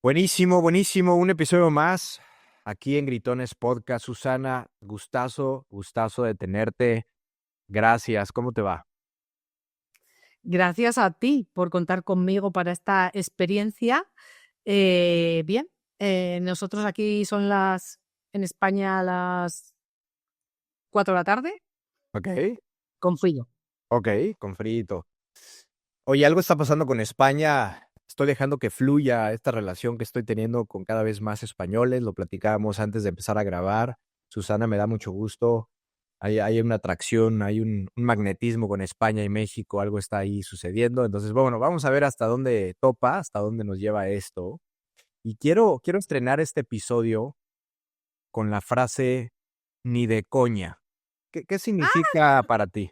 Buenísimo, buenísimo. Un episodio más aquí en Gritones Podcast. Susana, gustazo de tenerte. Gracias. ¿Cómo te va? Gracias a ti por contar conmigo para esta experiencia. Bien, nosotros aquí en España las 4 de la tarde, Ok, con frío. ok, con frito. Oye, algo está pasando con España. Estoy dejando que fluya esta relación que estoy teniendo con cada vez más españoles. Lo platicábamos antes de empezar a grabar. Susana, me da mucho gusto. Hay una atracción, hay un magnetismo con España y México. Algo está ahí sucediendo. Entonces, bueno, vamos a ver hasta dónde topa, hasta dónde nos lleva esto. Y quiero estrenar este episodio con la frase ni de coña. ¿Qué significa para ti?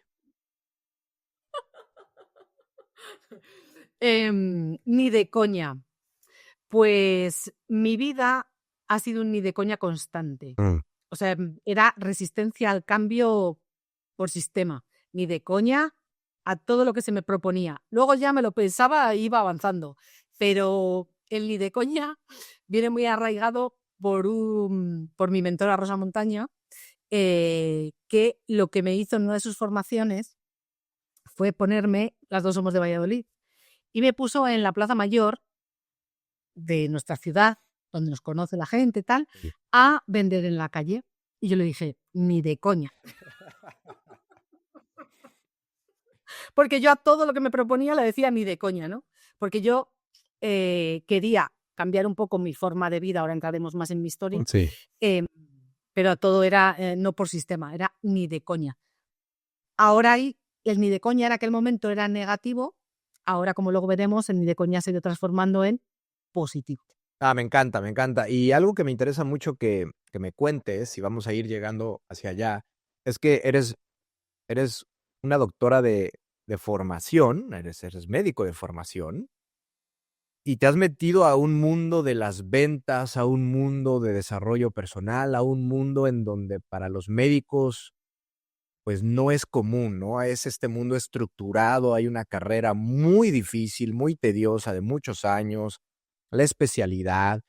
Ni de coña. Pues mi vida ha sido un ni de coña constante. Mm. O sea, era resistencia al cambio por sistema. Ni de coña a todo lo que se me proponía. Luego ya me lo pensaba e iba avanzando. Pero el ni de coña viene muy arraigado por mi mentora Rosa Montaña, que lo que me hizo en una de sus formaciones fue ponerme, las dos somos de Valladolid, y me puso en la Plaza Mayor de nuestra ciudad, donde nos conoce la gente, tal, Sí. a vender en la calle. Y yo le dije, ni de coña. Porque yo a todo lo que me proponía le decía ni de coña, ¿no? Porque yo quería cambiar un poco mi forma de vida, ahora entraremos más en mi historia, Sí. em, pero a todo era no por sistema, era ni de coña. Ahora ahí, el ni de coña en aquel momento era negativo, ahora como luego veremos, el ni de coña se ha ido transformando en positivo. Me encanta, me encanta. Y algo que me interesa mucho que me cuentes, y vamos a ir llegando hacia allá, es que eres una doctora de formación, eres médico de formación, y te has metido a un mundo de las ventas, a un mundo de desarrollo personal, a un mundo en donde para los médicos, pues no es común, ¿no? Es este mundo estructurado, hay una carrera muy difícil, muy tediosa, de muchos años, la especialidad.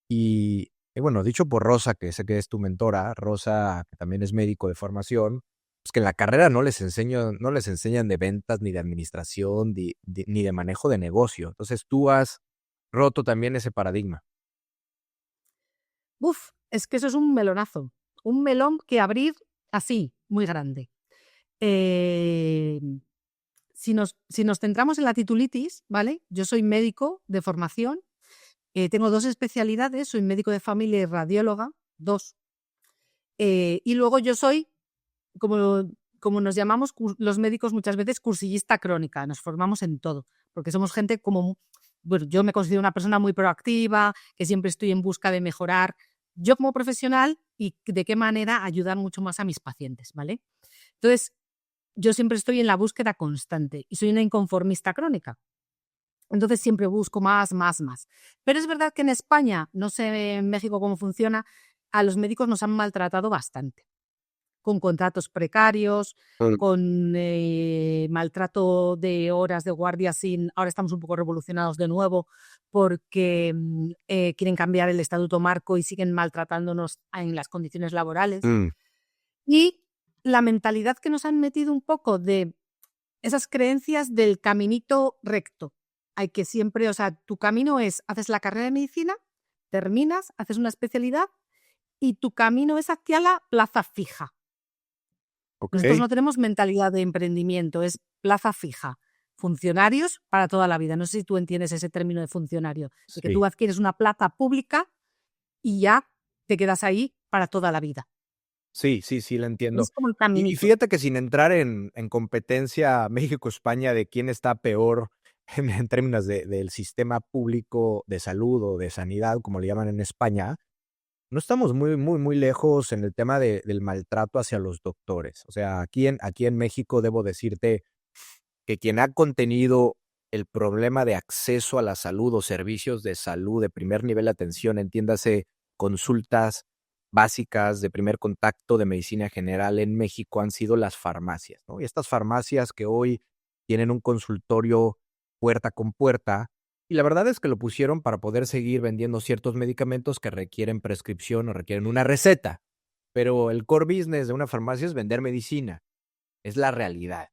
Y bueno, dicho por Rosa, que sé que es tu mentora, Rosa, que también es médico de formación, pues que en la carrera no les enseñan de ventas, ni de administración, ni de manejo de negocio. Entonces tú has roto también ese paradigma. Uf, es que eso es un melonazo, un melón que abrir así, muy grande. Em, si nos centramos en la titulitis, ¿vale? Yo soy médico de formación, tengo 2 especialidades, soy médico de familia y radióloga, 2. Y luego yo soy, como como nos llamamos los médicos muchas veces, cursillista crónica, nos formamos en todo, porque somos gente bueno, yo me considero una persona muy proactiva, que siempre estoy en busca de mejorar yo como profesional y de qué manera ayudar mucho más a mis pacientes, ¿vale? Entonces, yo siempre estoy en la búsqueda constante y soy una inconformista crónica. Entonces siempre busco más, más, más. Pero es verdad que en España, no sé en México cómo funciona, a los médicos nos han maltratado bastante, con contratos precarios, Mm. con maltrato de horas de guardia sin. Ahora estamos un poco revolucionados de nuevo porque quieren cambiar el estatuto marco y siguen maltratándonos en las condiciones laborales. Mm. Y la mentalidad que nos han metido un poco de esas creencias del caminito recto. Hay que siempre, o sea, tu camino es, haces la carrera de medicina, terminas, haces una especialidad y tu camino es hacia la plaza fija. Nosotros Okey. no tenemos mentalidad de emprendimiento, es plaza fija. Funcionarios para toda la vida. No sé si tú entiendes ese término de funcionario, de que Sí. tú adquieres una plaza pública y ya te quedas ahí para toda la vida. Sí, sí, sí, la entiendo. Es como el Y caminito. fíjate que sin entrar en competencia México-España de quién está peor en términos del sistema público de salud o de sanidad, como le llaman en España, no estamos muy lejos en el tema del maltrato hacia los doctores. O sea, aquí en México debo decirte que quien ha contenido el problema de acceso a la salud o servicios de salud de primer nivel de atención, entiéndase, consultas básicas de primer contacto de medicina general en México han sido las farmacias, ¿no? Y estas farmacias que hoy tienen un consultorio puerta con puerta, Y la verdad es que lo pusieron para poder seguir vendiendo ciertos medicamentos que requieren prescripción o requieren una receta. Pero el core business de una farmacia es vender medicina, es la realidad.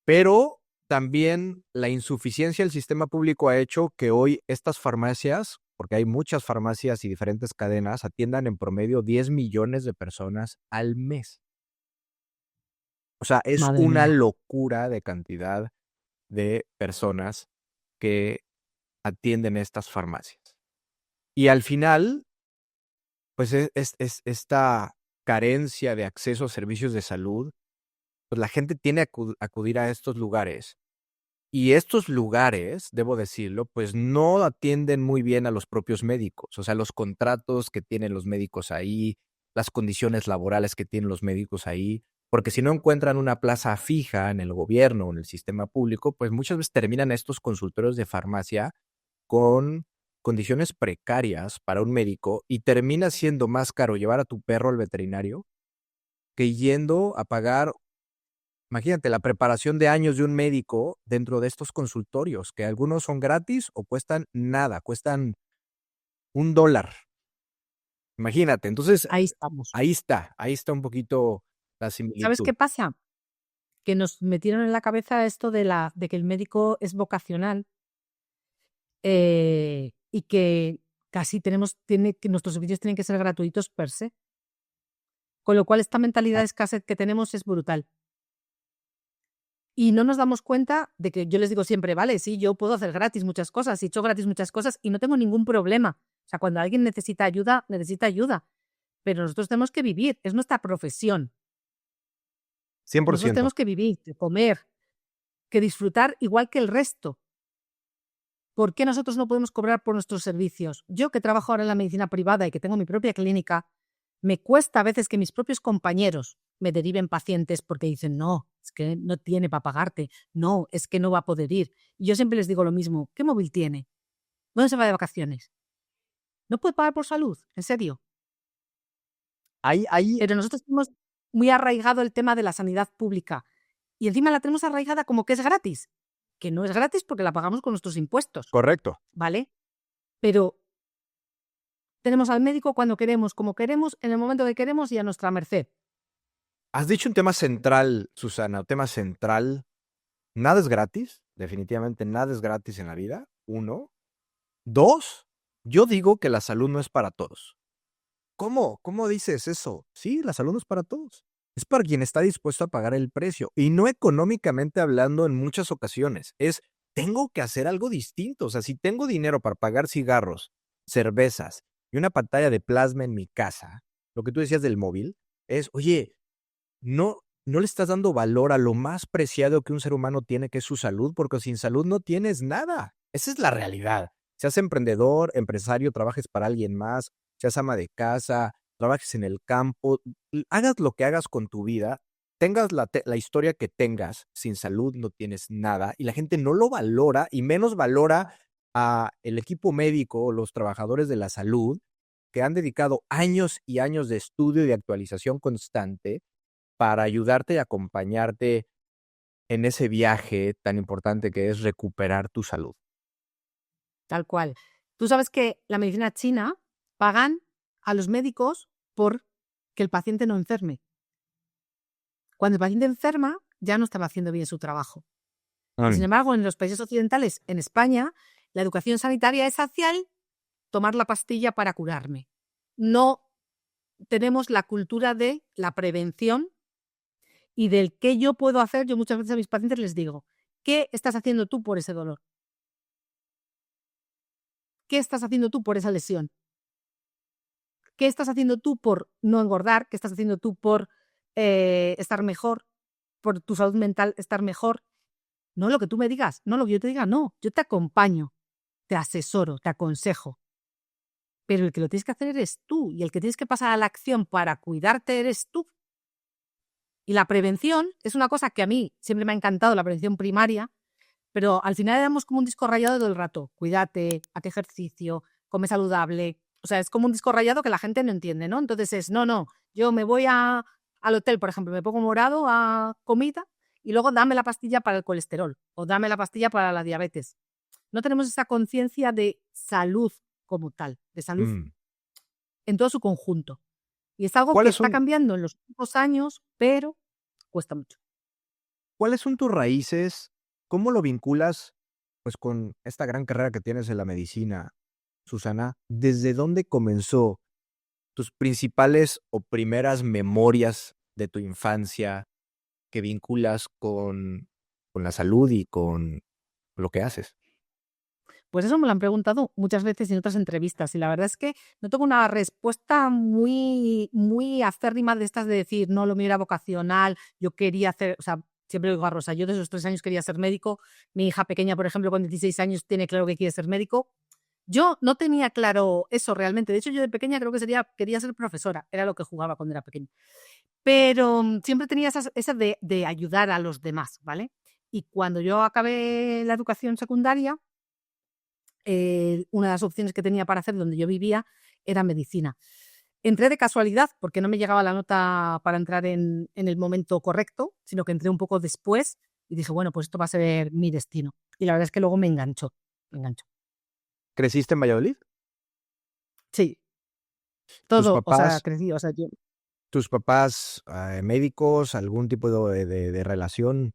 Pero también la insuficiencia del sistema público ha hecho que hoy estas farmacias, porque hay muchas farmacias y diferentes cadenas, atiendan en promedio 10 millones de personas al mes. O sea, es Madre una mía. locura de cantidad de personas que atienden estas farmacias. Y al final, pues es esta carencia de acceso a servicios de salud, pues la gente tiene que acudir a estos lugares. Y estos lugares, debo decirlo, pues no atienden muy bien a los propios médicos. O sea, los contratos que tienen los médicos ahí, las condiciones laborales que tienen los médicos ahí, porque si no encuentran una plaza fija en el gobierno o en el sistema público, pues muchas veces terminan estos consultorios de farmacia con condiciones precarias para un médico y termina siendo más caro llevar a tu perro al veterinario que yendo a pagar, imagínate, la preparación de años de un médico dentro de estos consultorios, que algunos son gratis o cuestan nada, cuestan $1. Imagínate, entonces Ahí estamos. ahí está un poquito la ¿Sabes similitud. qué pasa? Que nos metieron en la cabeza esto de que el médico es vocacional, y que que nuestros servicios tienen que ser gratuitos per se. Con lo cual, esta mentalidad Ah, de escasez que tenemos es brutal. Y no nos damos cuenta de que yo les digo siempre, vale, sí, yo puedo hacer gratis muchas cosas, he hecho gratis muchas cosas y no tengo ningún problema. O sea, cuando alguien necesita ayuda, necesita ayuda. Pero nosotros tenemos que vivir, es nuestra profesión. Nosotros 100%. tenemos que vivir, que comer, que disfrutar igual que el resto. ¿Por qué nosotros no podemos cobrar por nuestros servicios? Yo, que trabajo ahora en la medicina privada y que tengo mi propia clínica, me cuesta a veces que mis propios compañeros me deriven pacientes porque dicen, no, es que no tiene para pagarte, no, es que no va a poder ir. Y yo siempre les digo lo mismo, ¿qué móvil tiene? ¿Dónde se va de vacaciones? ¿No puede pagar por salud? ¿En serio? Ahí, Pero nosotros tenemos muy arraigado el tema de la sanidad pública y encima la tenemos arraigada como que es gratis, que no es gratis porque la pagamos con nuestros impuestos, correcto. ¿vale? Pero tenemos al médico cuando queremos, como queremos, en el momento que queremos y a nuestra merced. Has dicho un tema central, Susana, un tema central. Nada es gratis, definitivamente nada es gratis en la vida, 1. 2, yo digo que la salud no es para todos. ¿Cómo? ¿Cómo dices eso? Sí, la salud no es para todos. Es para quien está dispuesto a pagar el precio. Y no económicamente hablando en muchas ocasiones. Es, tengo que hacer algo distinto. O sea, si tengo dinero para pagar cigarros, cervezas y una pantalla de plasma en mi casa, lo que tú decías del móvil, es, oye, no le estás dando valor a lo más preciado que un ser humano tiene, que es su salud, porque sin salud no tienes nada. Esa es la realidad. Seas emprendedor, empresario, trabajes para alguien más, seas ama de casa, trabajes en el campo, hagas lo que hagas con tu vida, tengas la historia que tengas, sin salud no tienes nada y la gente no lo valora y menos valora a el equipo médico o los trabajadores de la salud que han dedicado años y años de estudio y de actualización constante para ayudarte y acompañarte en ese viaje tan importante que es recuperar tu salud. Tal cual. Tú sabes que la medicina china pagan a los médicos por que el paciente no enferme. Cuando el paciente enferma, ya no estaba haciendo bien su trabajo. Y sin embargo, en los países occidentales, en España, la educación sanitaria es hacia el tomar la pastilla para curarme. No tenemos la cultura de la prevención y del qué yo puedo hacer. Yo muchas veces a mis pacientes les digo, ¿qué estás haciendo tú por ese dolor? ¿Qué estás haciendo tú por esa lesión? ¿Qué estás haciendo tú por no engordar? ¿Qué estás haciendo tú por estar mejor? ¿Por tu salud mental estar mejor? No lo que tú me digas, no lo que yo te diga, no. Yo te acompaño, te asesoro, te aconsejo. Pero el que lo tienes que hacer eres tú y el que tienes que pasar a la acción para cuidarte eres tú. Y la prevención es una cosa que a mí siempre me ha encantado, la prevención primaria, pero al final le damos como un disco rayado todo el rato. Cuídate, haz ejercicio, come saludable. O sea, es como un disco rayado que la gente no entiende, ¿no? Entonces es, no, yo me voy al hotel, por ejemplo, me pongo morado a comida y luego dame la pastilla para el colesterol o dame la pastilla para la diabetes. no tenemos esa conciencia de salud como tal, de salud Mm. en todo su conjunto. Y es algo que ¿Cuáles está son, cambiando en los últimos años, pero cuesta mucho. cuáles son tus raíces? ¿Cómo lo vinculas, pues, con esta gran carrera que tienes en la medicina, Susana? ¿Desde dónde comenzó tus principales o primeras memorias de tu infancia que vinculas con la salud y con lo que haces? Pues eso me lo han preguntado muchas veces en otras entrevistas y la verdad es que no tengo una respuesta muy acérrima de estas de decir, no, lo mío era vocacional, yo quería hacer, o sea, siempre lo digo a Rosa, yo de esos 3 años quería ser médico, mi hija pequeña, por ejemplo, con 16 años tiene claro que quiere ser médico. Yo no tenía claro eso realmente, de hecho yo de pequeña creo que quería ser profesora, era lo que jugaba cuando era pequeña, pero siempre tenía esa de ayudar a los demás, ¿vale? Y cuando yo acabé la educación secundaria, una de las opciones que tenía para hacer donde yo vivía era medicina. Entré de casualidad porque no me llegaba la nota para entrar en el momento correcto, sino que entré un poco después y dije, bueno, pues esto va a ser mi destino. Y la verdad es que luego me enganchó, me enganchó. ¿Creciste en Valladolid? Sí, ¿Tus todo, o sea, papás crecí, o sea, yo tus papás, médicos, algún tipo de relación?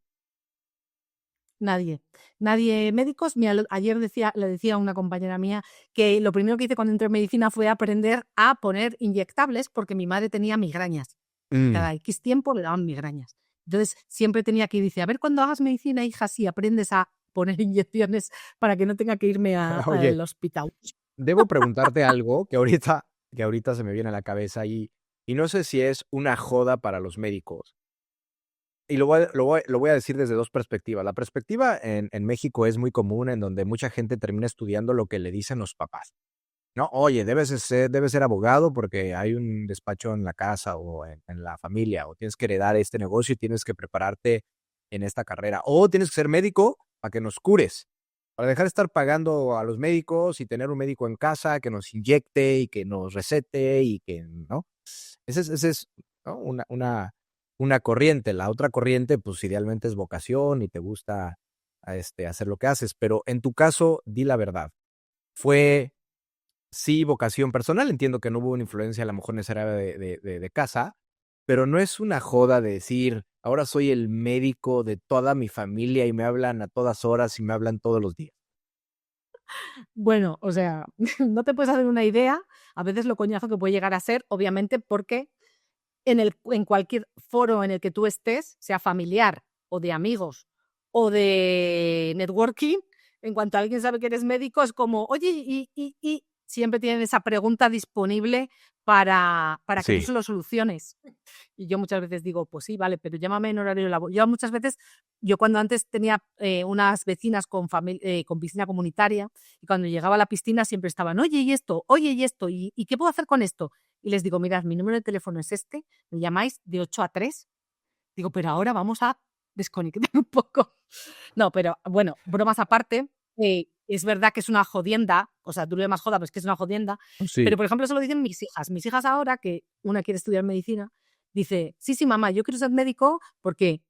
nadie, nadie médicos. Mira, ayer le decía a una compañera mía que lo primero que hice cuando entré en medicina fue aprender a poner inyectables porque mi madre tenía migrañas. Mm. Cada X tiempo le daban migrañas. Entonces, siempre tenía que ir, dice, a ver, cuando hagas medicina, hija, si aprendes a poner inyecciones para que no tenga que irme Oye, al hospital. debo preguntarte algo que ahorita se me viene a la cabeza y no sé si es una joda para los médicos. Y lo voy a decir desde 2 perspectivas. La perspectiva en México es muy común, en donde mucha gente termina estudiando lo que le dicen los papás, ¿no? Oye, debes ser abogado porque hay un despacho en la casa o en la familia, o tienes que heredar este negocio y tienes que prepararte en esta carrera, o tienes que ser médico para que nos cures, para dejar de estar pagando a los médicos y tener un médico en casa que nos inyecte y que nos recete y que, ¿no? Ese es, ¿no? Una corriente. La otra corriente, pues, idealmente es vocación y te gusta, hacer lo que haces. Pero en tu caso, di la verdad, ¿fue sí vocación personal? Entiendo que no hubo una influencia, a lo mejor necesaria de casa, pero no es una joda de decir: "Ahora soy el médico de toda mi familia y me hablan a todas horas y me hablan todos los días". Bueno, o sea, no te puedes hacer una idea, a veces lo coñazo que puede llegar a ser, obviamente, porque en cualquier foro en el que tú estés, sea familiar o de amigos o de networking, en cuanto alguien sabe que eres médico, es como, oye, y siempre tienen esa pregunta disponible para que tú Sí. se lo soluciones. Y yo muchas veces digo, pues sí, vale, pero llámame en horario laboral. Yo muchas veces, yo cuando antes tenía unas vecinas con piscina comunitaria, y cuando llegaba a la piscina siempre estaban, oye, y esto, oye, y esto, ¿y qué puedo hacer con esto? Y les digo, mirad, mi número de teléfono es este, me llamáis de 8 a 3. Digo, pero ahora vamos a desconectar un poco. No, pero bueno, bromas aparte, es verdad que es una jodienda, o sea, tú le llamas joda, pero es que es una jodienda. Pero, Sí. por ejemplo, eso lo dicen mis hijas. Mis hijas ahora, que una quiere estudiar medicina, dice, sí, sí, mamá, yo quiero ser médico porque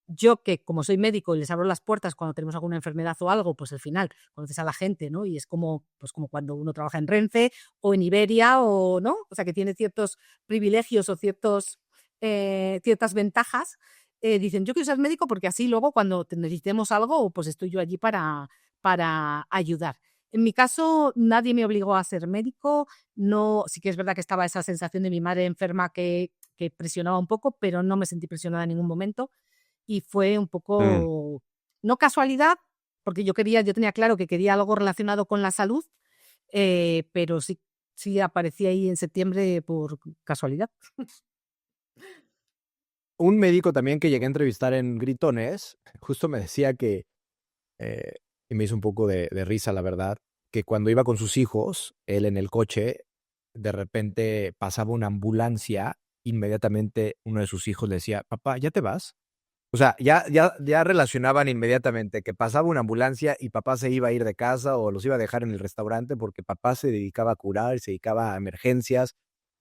yo que como soy médico y les abro las puertas cuando tenemos alguna enfermedad o algo, pues al final conoces a la gente, ¿no? Y es como, pues como cuando uno trabaja en Renfe o en Iberia o, ¿no? O sea, que tiene ciertos privilegios o ciertas ventajas. Dicen, yo quiero ser médico porque así luego cuando necesitemos algo, pues estoy yo allí para ayudar. En mi caso, nadie me obligó a ser médico. No, sí que es verdad que estaba esa sensación de mi madre enferma que presionaba un poco, pero no me sentí presionada en ningún momento. Y fue un Mm. poco, no casualidad, porque yo tenía claro que quería algo relacionado con la salud, pero sí aparecí ahí en septiembre por casualidad. Un médico también que llegué a entrevistar en Gritones, justo me decía que, eh, y me hizo un poco de risa, la verdad, que cuando iba con sus hijos, él en el coche, de repente pasaba una ambulancia, inmediatamente uno de sus hijos le decía: "Papá, ¿ya te vas?". O sea, ya relacionaban inmediatamente que pasaba una ambulancia y papá se iba a ir de casa o los iba a dejar en el restaurante porque papá se dedicaba a curar, se dedicaba a emergencias.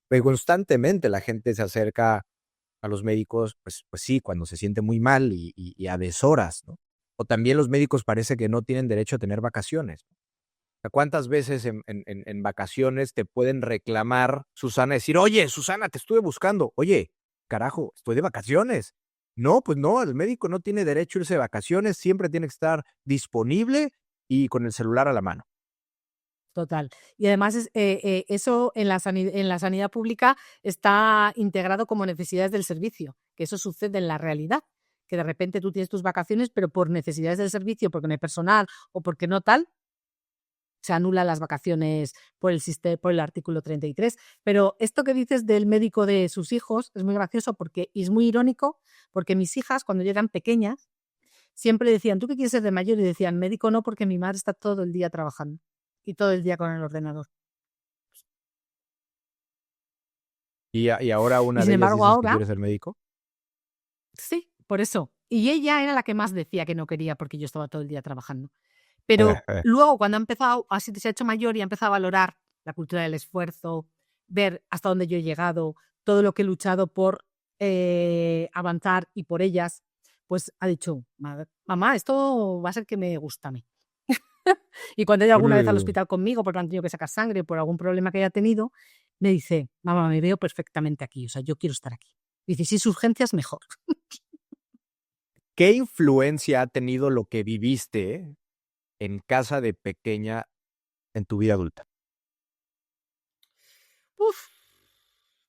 Pero constantemente la gente se acerca a los médicos, pues sí, cuando se siente muy mal y a deshoras, ¿no? o también los médicos parece que no tienen derecho a tener vacaciones. O sea, ¿cuántas veces en vacaciones te pueden reclamar, Susana, decir, oye, Susana, te estuve buscando? Oye, carajo, estoy de vacaciones. No, pues no, el médico no tiene derecho a irse de vacaciones, siempre tiene que estar disponible y con el celular a la mano. Total. Y además eso en la sanidad pública está integrado como necesidades del servicio, que eso sucede en la realidad, que de repente tú tienes tus vacaciones, pero por necesidades del servicio, porque no hay personal o porque no tal, se anulan las vacaciones por el artículo 33. Pero esto que dices del médico de sus hijos es muy gracioso y es muy irónico, porque mis hijas, cuando yo eran pequeñas, siempre decían, ¿tú qué quieres ser de mayor? Y decían, médico no, porque mi madre está todo el día trabajando y todo el día con el ordenador. Y ahora Y una sin de ellas embargo dices que ahora, quiere ser médico. sí, por eso. Y ella era la que más decía que no quería porque yo estaba todo el día trabajando. Pero Eh. luego cuando ha empezado, así se ha hecho mayor y ha empezado a valorar la cultura del esfuerzo, ver hasta dónde yo he llegado, todo lo que he luchado por avanzar y por ellas, pues ha dicho, mamá, esto va a ser que me gusta a mí. Y cuando ella alguna vez al Órale. hospital conmigo porque han tenido que sacar sangre por algún problema que haya tenido, me dice, mamá, me veo perfectamente aquí, o sea, yo quiero estar aquí. Dice, si es urgencias, mejor. ¿Qué influencia ha tenido lo que viviste en casa de pequeña en tu vida adulta? Uf,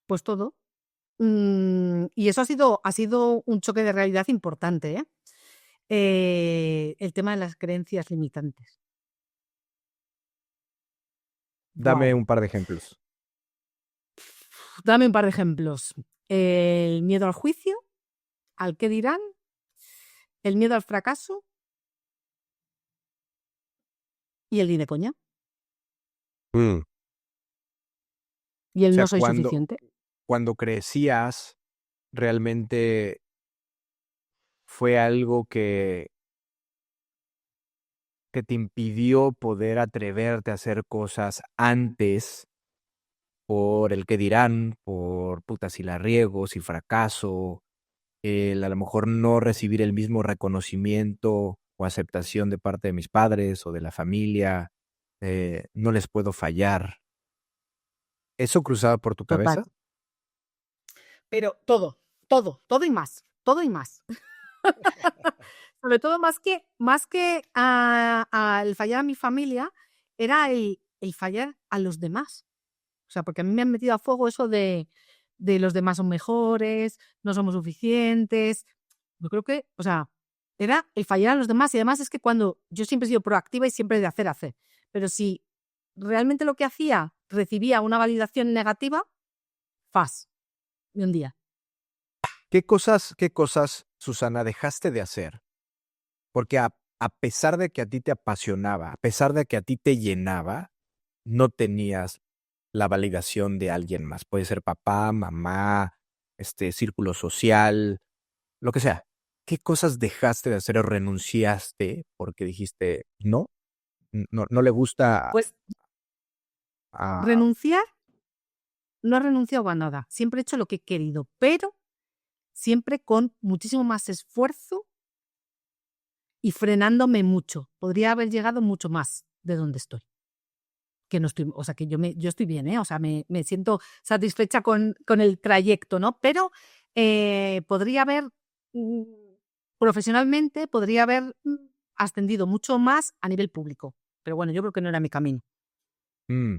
pues todo. Y eso ha sido un choque de realidad importante, ¿eh? El tema de las creencias limitantes. Dame Wow. un par de ejemplos. Dame un par de ejemplos. El miedo al juicio, al qué dirán, el miedo al fracaso y el ni de coña. O Y el sea, no soy suficiente. cuando crecías, realmente fue algo que te impidió poder atreverte a hacer cosas antes por el qué dirán, por puta si la riego, si fracaso, el a lo mejor no recibir el mismo reconocimiento o aceptación de parte de mis padres o de la familia, no les puedo fallar. ¿Eso cruzaba por tu Total. cabeza? Pero todo y más, todo y más. Sobre todo más que al fallar a mi familia, era el fallar a los demás. O sea, porque a mí me han metido a fuego eso de los demás son mejores, no somos suficientes. Yo creo que, o sea, era el fallar a los demás. Y además es que cuando yo siempre he sido proactiva y siempre de hacer. Pero si realmente lo que hacía recibía una validación negativa, fas, de un día. Qué cosas, Susana, dejaste de hacer? Porque a pesar de que a ti te apasionaba, a pesar de que a ti te llenaba, no tenías la validación de alguien más. Puede ser papá, mamá, círculo social, lo que sea. ¿Qué cosas dejaste de hacer o renunciaste porque dijiste, no, no le gusta Pues a... renunciar, no he renunciado a nada. Siempre he hecho lo que he querido, pero siempre con muchísimo más esfuerzo y frenándome mucho. Podría haber llegado mucho más de donde estoy. Que no estoy, o sea, que yo estoy bien, ¿eh? O sea, me siento satisfecha con el trayecto, ¿no? Pero podría haber, mm, profesionalmente, podría haber ascendido mucho más a nivel público. Pero bueno, yo creo que no era mi camino. Mm,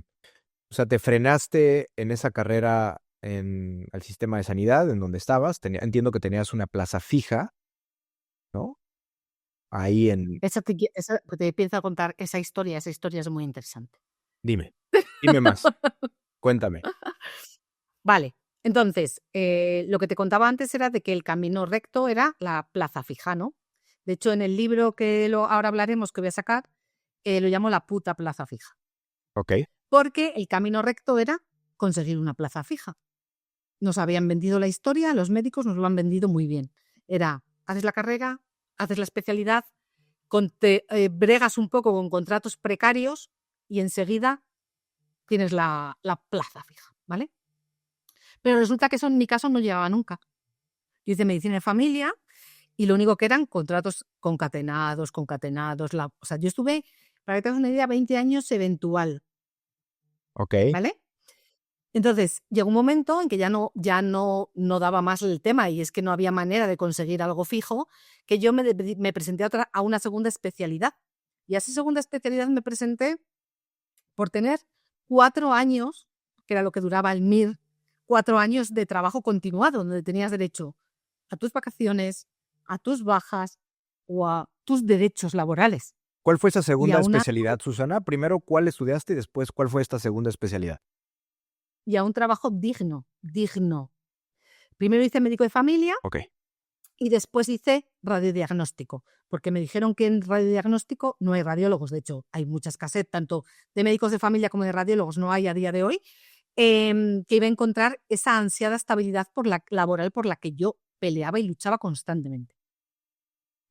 o sea, te frenaste en esa carrera en el sistema de sanidad en donde estabas. Entiendo que tenías una plaza fija, ¿no? Ahí en... Te empiezo a contar esa historia es muy interesante. Dime, dime más, cuéntame. Vale, entonces, lo que te contaba antes era de que el camino recto era la plaza fija, ¿no? De hecho, en el libro ahora hablaremos, que voy a sacar, lo llamo la puta plaza fija, Ok. porque el camino recto era conseguir una plaza fija. Nos habían vendido la historia, los médicos nos lo han vendido muy bien. Era, haces la carrera, haces la especialidad, bregas un poco con contratos precarios y enseguida tienes la plaza fija, ¿vale? Pero resulta que eso en mi caso no llegaba nunca. Yo hice medicina de familia Y lo único que eran contratos concatenados. O sea, yo estuve, para que te hagas una idea, 20 años eventual, Ok. ¿vale? Entonces, llegó un momento en que no daba más el tema y es que no había manera de conseguir algo fijo, que yo me presenté a una segunda especialidad. Y a esa segunda especialidad me presenté por tener 4 años, que era lo que duraba el MIR, 4 años de trabajo continuado, donde tenías derecho a tus vacaciones, a tus bajas o a tus derechos laborales. ¿Cuál fue esa Y segunda a, una, especialidad, Susana? Primero, ¿cuál estudiaste y después cuál fue esta segunda especialidad? y a un trabajo digno. Primero hice médico de familia Ok. y después hice radiodiagnóstico, porque me dijeron que en radiodiagnóstico no hay radiólogos. De hecho, hay mucha escasez, tanto de médicos de familia como de radiólogos no hay a día de hoy, que iba a encontrar esa ansiada estabilidad laboral por la que yo peleaba y luchaba constantemente.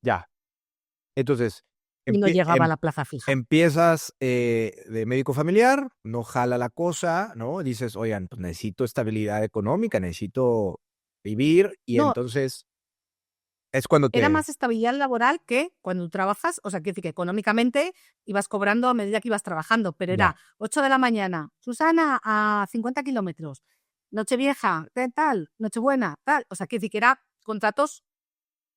Ya. Entonces, Y no llegaba a la plaza fija. empiezas de médico familiar, no jala la cosa, ¿no? Dices, oigan, pues necesito estabilidad económica, necesito vivir, y No, entonces es cuando era te... más estabilidad laboral que cuando tú trabajas, o sea, quiere decir que económicamente ibas cobrando a medida que ibas trabajando, pero Ya, era 8 de la mañana, Susana, a 50 kilómetros, Nochevieja, tal, Nochebuena, tal. O sea, quiere decir que era contratos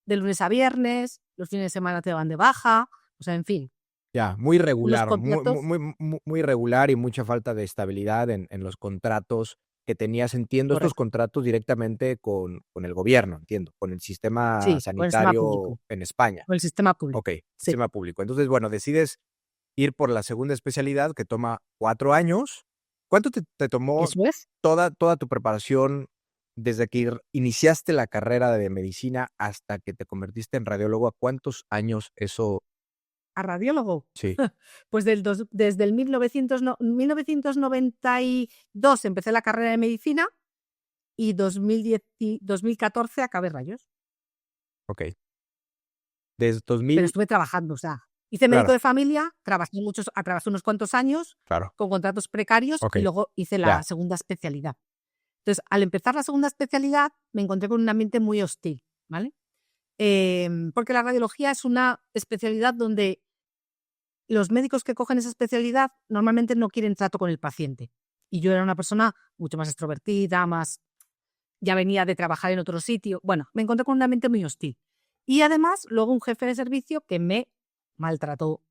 de lunes a viernes, los fines de semana te daban de baja, o sea, en fin, ya, muy unos regular, contratos. muy irregular y mucha falta de estabilidad en los contratos que tenías. Entiendo, estos Correcto. contratos directamente con el gobierno, entiendo, con el sistema Sí, con el sistema sanitario público, en España. con el sistema público. Ok, Sí. sistema público. Entonces, bueno, decides ir por la segunda especialidad que toma 4 años. ¿Cuánto te tomó Eso es. toda tu preparación desde que iniciaste la carrera de medicina hasta que te convertiste en radiólogo? ¿A cuántos años eso? A radiólogo. Sí, Pues desde el 1992 empecé la carrera de medicina y 2014 acabé rayos. okey. Desde Pero 2000, estuve trabajando, o sea, hice médico claro, de familia, trabajé unos cuantos años claro, con contratos precarios y okey, luego hice la ya, segunda especialidad. Entonces, al empezar la segunda especialidad, me encontré con un ambiente muy hostil, ¿vale? Porque la radiología es una especialidad donde los médicos que cogen esa especialidad normalmente no quieren trato con el paciente. Y yo era una persona mucho más extrovertida, ya venía de trabajar en otro sitio. Bueno, me encontré con un ambiente muy hostil. Y además, luego un jefe de servicio que me maltrató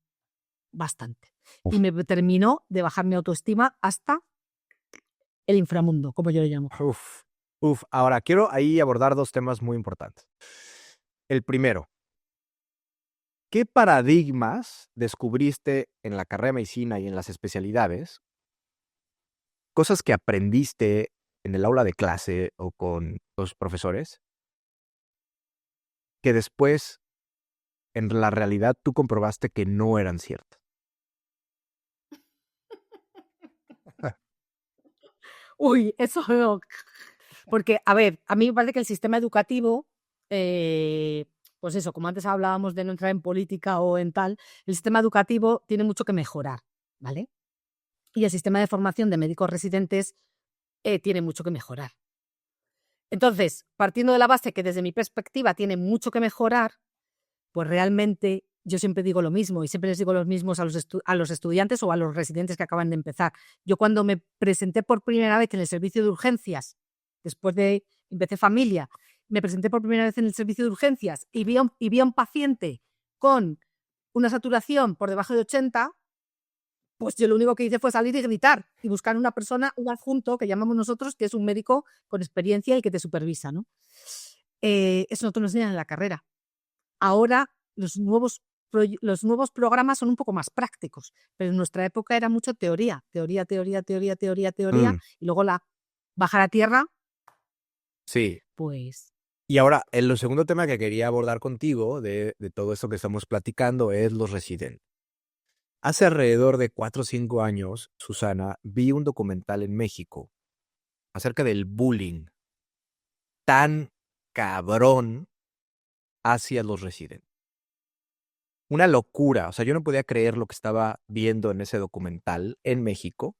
bastante. Y uf, me terminó de bajar mi autoestima hasta el inframundo, como yo lo llamo. uf, uf. Ahora, quiero ahí abordar 2 temas muy importantes. El primero, ¿qué paradigmas descubriste en la carrera de medicina y en las especialidades? Cosas que aprendiste en el aula de clase o con los profesores, que después, en la realidad, tú comprobaste que no eran ciertas. Uy, eso no. Porque, a ver, a mí me parece que el sistema educativo, pues eso, como antes hablábamos de no entrar en política o en tal, el sistema educativo tiene mucho que mejorar, ¿vale? Y el sistema de formación de médicos residentes tiene mucho que mejorar. Entonces, partiendo de la base que desde mi perspectiva tiene mucho que mejorar, pues realmente yo siempre digo lo mismo y siempre les digo lo mismo a los estudiantes o a los residentes que acaban de empezar. Yo cuando me presenté por primera vez en el servicio de urgencias, después de empecé familia, me presenté por primera vez en el servicio de urgencias y vi a un paciente con una saturación por debajo de 80, pues yo lo único que hice fue salir y gritar y buscar una persona, un adjunto que llamamos nosotros, que es un médico con experiencia y que te supervisa, ¿no? Eso no te lo enseñan en la carrera. Ahora los nuevos programas son un poco más prácticos, pero en nuestra época era mucho teoría, teoría, teoría, teoría, teoría, teoría, Mm, y luego bajar a tierra, sí. pues Y ahora, el segundo tema que quería abordar contigo de todo esto que estamos platicando es los residentes. Hace alrededor de 4 o 5 años, Susana, vi un documental en México acerca del bullying tan cabrón hacia los residentes. Una locura, o sea, yo no podía creer lo que estaba viendo en ese documental en México,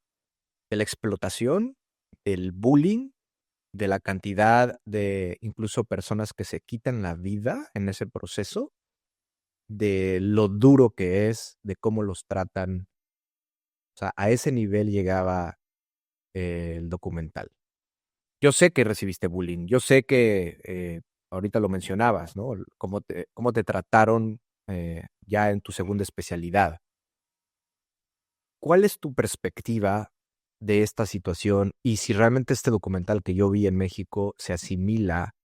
de la explotación, del bullying de la cantidad de incluso personas que se quitan la vida en ese proceso, de lo duro que es, de cómo los tratan. O sea, a ese nivel llegaba el documental. Yo sé que recibiste bullying, yo sé que ahorita lo mencionabas, ¿no? Cómo te trataron ya en tu segunda especialidad. ¿Cuál es tu perspectiva de esta situación y si realmente este documental que yo vi en México se asimila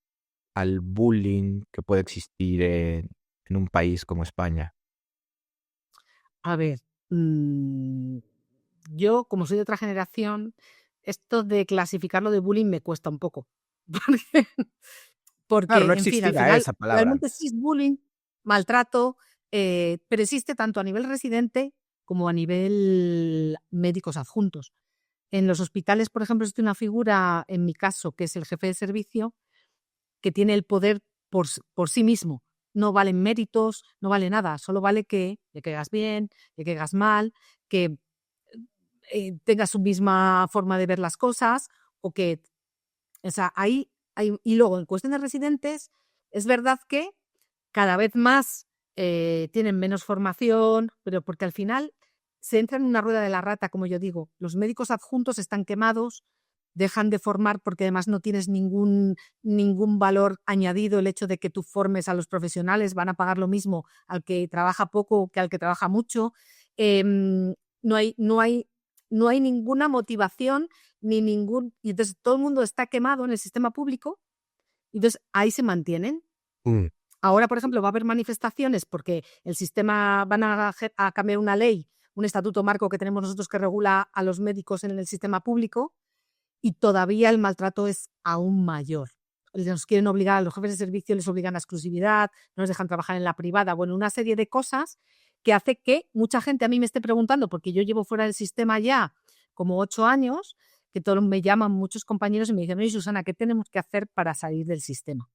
al bullying que puede existir en un país como España? A ver, yo, como soy de otra generación, esto de clasificarlo de bullying me cuesta un poco. Claro, no Porque, en fin, al existía final, esa palabra realmente sí antes. es bullying, maltrato, pero existe tanto a nivel residente como a nivel médicos adjuntos. En los hospitales, por ejemplo, existe una figura, en mi caso, que es el jefe de servicio, que tiene el poder por sí mismo. No valen méritos, no vale nada, solo vale que le caigas bien, le caigas mal, que tenga su misma forma de ver las cosas o que, o sea, ahí hay, y luego en cuestión de residentes, es verdad que cada vez más tienen menos formación, pero porque al final se entra en una rueda de la rata, como yo digo. Los médicos adjuntos están quemados, dejan de formar porque además no tienes ningún valor añadido. El hecho de que tú formes a los profesionales, van a pagar lo mismo al que trabaja poco que al que trabaja mucho. No hay, no hay, no hay ninguna motivación ni ningún. Y entonces todo el mundo está quemado en el sistema público, y entonces ahí se mantienen. Mm, Ahora, por ejemplo, va a haber manifestaciones porque el sistema van a cambiar una ley, un estatuto marco que tenemos nosotros que regula a los médicos en el sistema público, y todavía el maltrato es aún mayor. Nos quieren obligar, a los jefes de servicio les obligan a exclusividad, no les dejan trabajar en la privada, bueno, una serie de cosas que hace que mucha gente a mí me esté preguntando, porque yo llevo fuera del sistema ya como 8 años, que todos me llaman muchos compañeros y me dicen: oye, Susana, ¿qué tenemos que hacer para salir del sistema?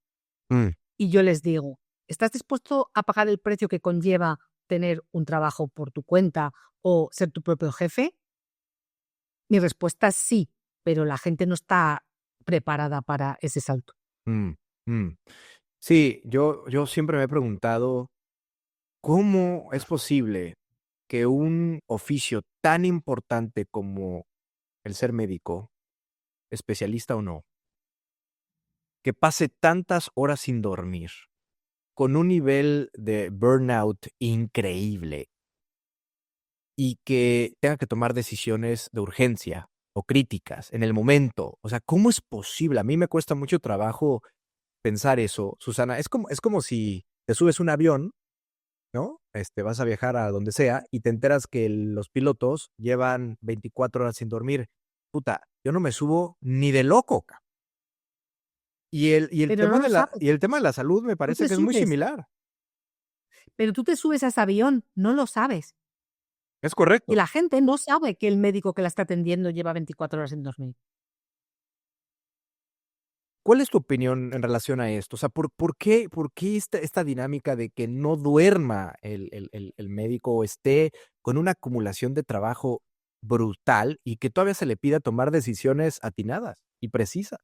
mm. Y yo les digo: ¿estás dispuesto a pagar el precio que conlleva tener un trabajo por tu cuenta o ser tu propio jefe? Mi respuesta es sí, pero la gente no está preparada para ese salto. Mm, mm. Sí, yo siempre me he preguntado, ¿cómo es posible que un oficio tan importante como el ser médico, especialista o no, que pase tantas horas sin dormir, con un nivel de burnout increíble y que tenga que tomar decisiones de urgencia o críticas en el momento? O sea, ¿cómo es posible? A mí me cuesta mucho trabajo pensar eso, Susana. Es como si te subes un avión, ¿no? Vas a viajar a donde sea y te enteras que los pilotos llevan 24 horas sin dormir. Puta, yo no me subo ni de loco, y el Pero no tema lo sabes. y el tema de la salud me Tú parece te que es muy subes, similar. pero tú te subes a ese avión, no lo sabes. Es Y correcto. la gente no sabe que el médico que la está atendiendo lleva 24 horas sin dormir. ¿Cuál es tu opinión en relación a esto? O sea, ¿por qué esta dinámica de que no duerma el médico o esté con una acumulación de trabajo brutal y que todavía se le pida tomar decisiones atinadas y precisas?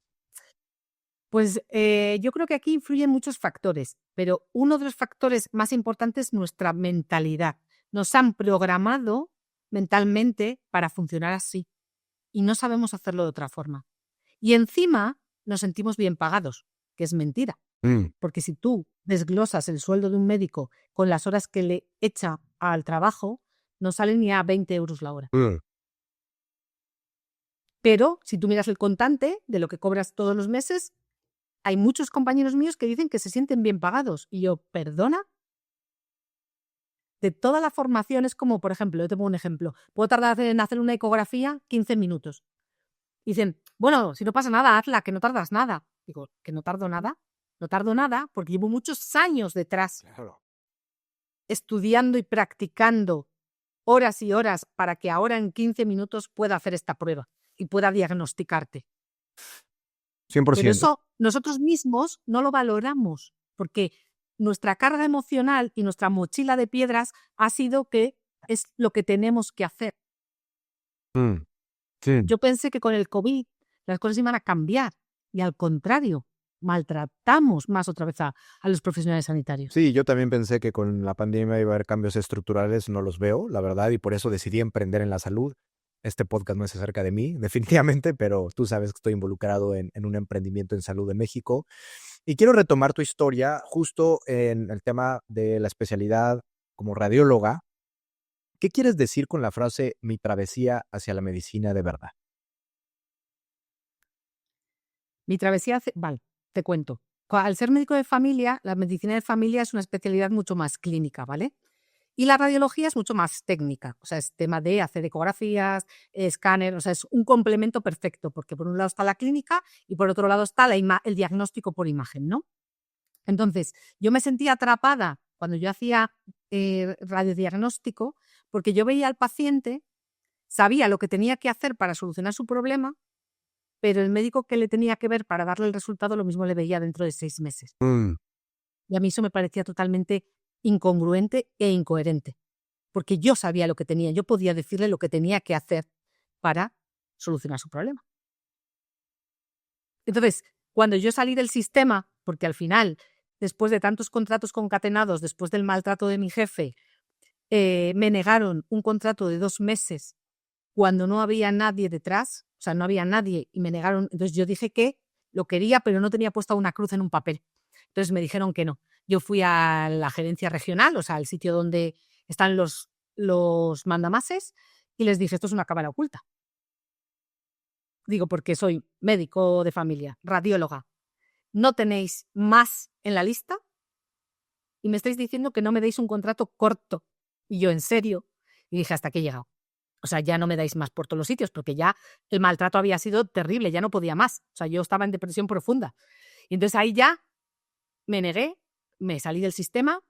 Pues yo creo que aquí influyen muchos factores, pero uno de los factores más importantes es nuestra mentalidad. Nos han programado mentalmente para funcionar así y no sabemos hacerlo de otra forma. Y encima nos sentimos bien pagados, que es mentira, Mm, porque si tú desglosas el sueldo de un médico con las horas que le echa al trabajo, no sale ni a 20 euros la hora. mm. Pero si tú miras el contante de lo que cobras todos los meses, hay muchos compañeros míos que dicen que se sienten bien pagados. Y yo, ¿perdona? De toda la formación es como, por ejemplo, yo te pongo un ejemplo. Puedo tardar en hacer una ecografía 15 minutos. Dicen: bueno, si no pasa nada, hazla, que no tardas nada. Digo, ¿que no tardo nada? No tardo nada porque llevo muchos años detrás Claro. estudiando y practicando horas y horas para que ahora en 15 minutos pueda hacer esta prueba y pueda diagnosticarte. Pero 100%. eso nosotros mismos no lo valoramos, porque nuestra carga emocional y nuestra mochila de piedras ha sido que es lo que tenemos que hacer. Mm, sí. Yo pensé que con el COVID las cosas iban a cambiar. y al contrario, maltratamos más otra vez a los profesionales sanitarios. Sí, yo también pensé que con la pandemia iba a haber cambios estructurales, no los veo, la verdad, y por eso decidí emprender en la salud. Este podcast no es acerca de mí, definitivamente, pero tú sabes que estoy involucrado en un emprendimiento en salud en México. Y quiero retomar tu historia justo en el tema de la especialidad como radióloga. ¿Qué quieres decir con la frase mi travesía hacia la medicina de verdad? Mi travesía, vale, te cuento. Al ser médico de familia, la medicina de familia es una especialidad mucho más clínica, ¿vale? Y la radiología es mucho más técnica, o sea, es tema de hacer ecografías, escáner, o sea, es un complemento perfecto, porque por un lado está la clínica y por otro lado está el diagnóstico por imagen, ¿no? Entonces, yo me sentía atrapada cuando yo hacía radiodiagnóstico, porque yo veía al paciente, sabía lo que tenía que hacer para solucionar su problema, pero el médico que le tenía que ver para darle el resultado lo mismo le veía dentro de 6 meses. Y a mí eso me parecía totalmente incongruente e incoherente, porque yo sabía lo que tenía, yo podía decirle lo que tenía que hacer para solucionar su problema. Entonces, cuando yo salí del sistema, porque al final, después de tantos contratos concatenados, después del maltrato de mi jefe, me negaron un contrato de 2 meses cuando no había nadie detrás, o sea, no había nadie y me negaron. Entonces yo dije que lo quería, pero no tenía puesta una cruz en un papel. Entonces me dijeron que no. Yo fui a la gerencia regional, o sea, al sitio donde están los mandamases, y les dije, esto es una cámara oculta. Digo, porque soy médico de familia, radióloga. ¿No tenéis más en la lista? Y me estáis diciendo que no me deis un contrato corto. Y yo, ¿en serio? Y dije, hasta aquí he llegado. O sea, ya no me dais más por todos los sitios, porque ya el maltrato había sido terrible, ya no podía más. O sea, yo estaba en depresión profunda. Y entonces ahí ya me negué, me salí del sistema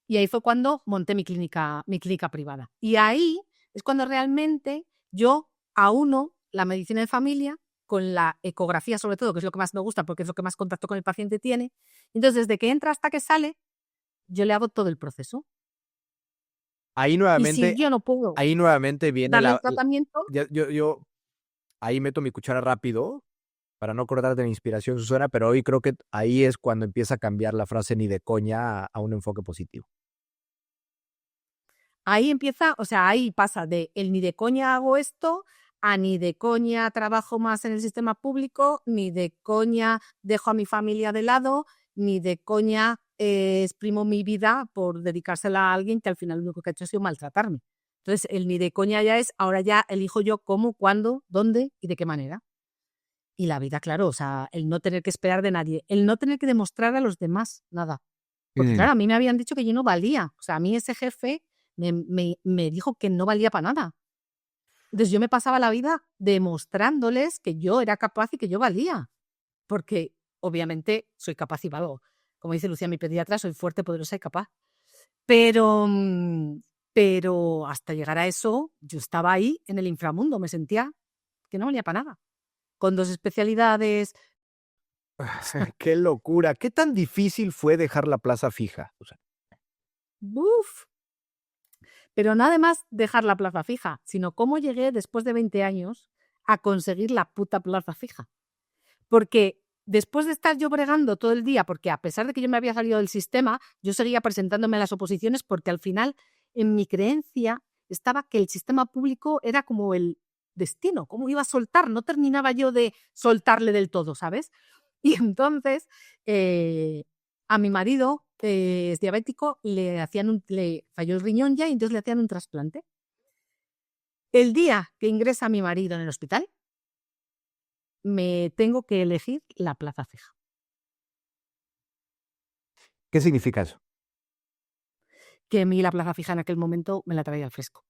y ahí fue cuando monté mi clínica privada. Y ahí es cuando realmente yo auno la medicina de familia con la ecografía, sobre todo, que es lo que más me gusta porque es lo que más contacto con el paciente tiene. Entonces, desde que entra hasta que sale, yo le hago todo el proceso. Ahí Y si nuevamente, yo no puedo ahí nuevamente viene darle el tratamiento, yo ahí meto mi cuchara rápido para no cortarte la inspiración, Susana, pero hoy creo que ahí es cuando empieza a cambiar la frase ni de coña a un enfoque positivo. ahí empieza, o sea, ahí pasa de el ni de coña hago esto a ni de coña trabajo más en el sistema público, ni de coña dejo a mi familia de lado, ni de coña exprimo mi vida por dedicársela a alguien que al final lo único que ha hecho ha sido maltratarme. Entonces, el ni de coña ya es, ahora ya elijo yo cómo, cuándo, dónde y de qué manera. Y la vida, claro, o sea, el no tener que esperar de nadie, el no tener que demostrar a los demás nada. Porque claro, a mí me habían dicho que yo no valía. O sea, a mí ese jefe me dijo que no valía para nada. Entonces yo me pasaba la vida demostrándoles que yo era capaz y que yo valía. Porque obviamente soy capaz y valgo. Como dice Lucía, mi pediatra, soy fuerte, poderosa y capaz. Pero, pero hasta llegar a eso, yo estaba ahí en el inframundo, me sentía que no valía para nada. Con 2 especialidades. Qué locura. ¿Qué tan difícil fue dejar la plaza fija? ¡Buf! Pero nada más dejar la plaza fija, sino cómo llegué después de 20 años a conseguir la puta plaza fija. Porque después de estar yo bregando todo el día, porque a pesar de que yo me había salido del sistema, yo seguía presentándome a las oposiciones porque al final en mi creencia estaba que el sistema público era como el destino, cómo iba a soltar, no terminaba yo de soltarle del todo, ¿sabes? Y entonces a mi marido, es diabético, le falló el riñón ya y entonces le hacían un trasplante. El día que ingresa mi marido en el hospital, me tengo que elegir la plaza fija. ¿Qué significa eso? Que a mí la plaza fija en aquel momento me la traía al fresco.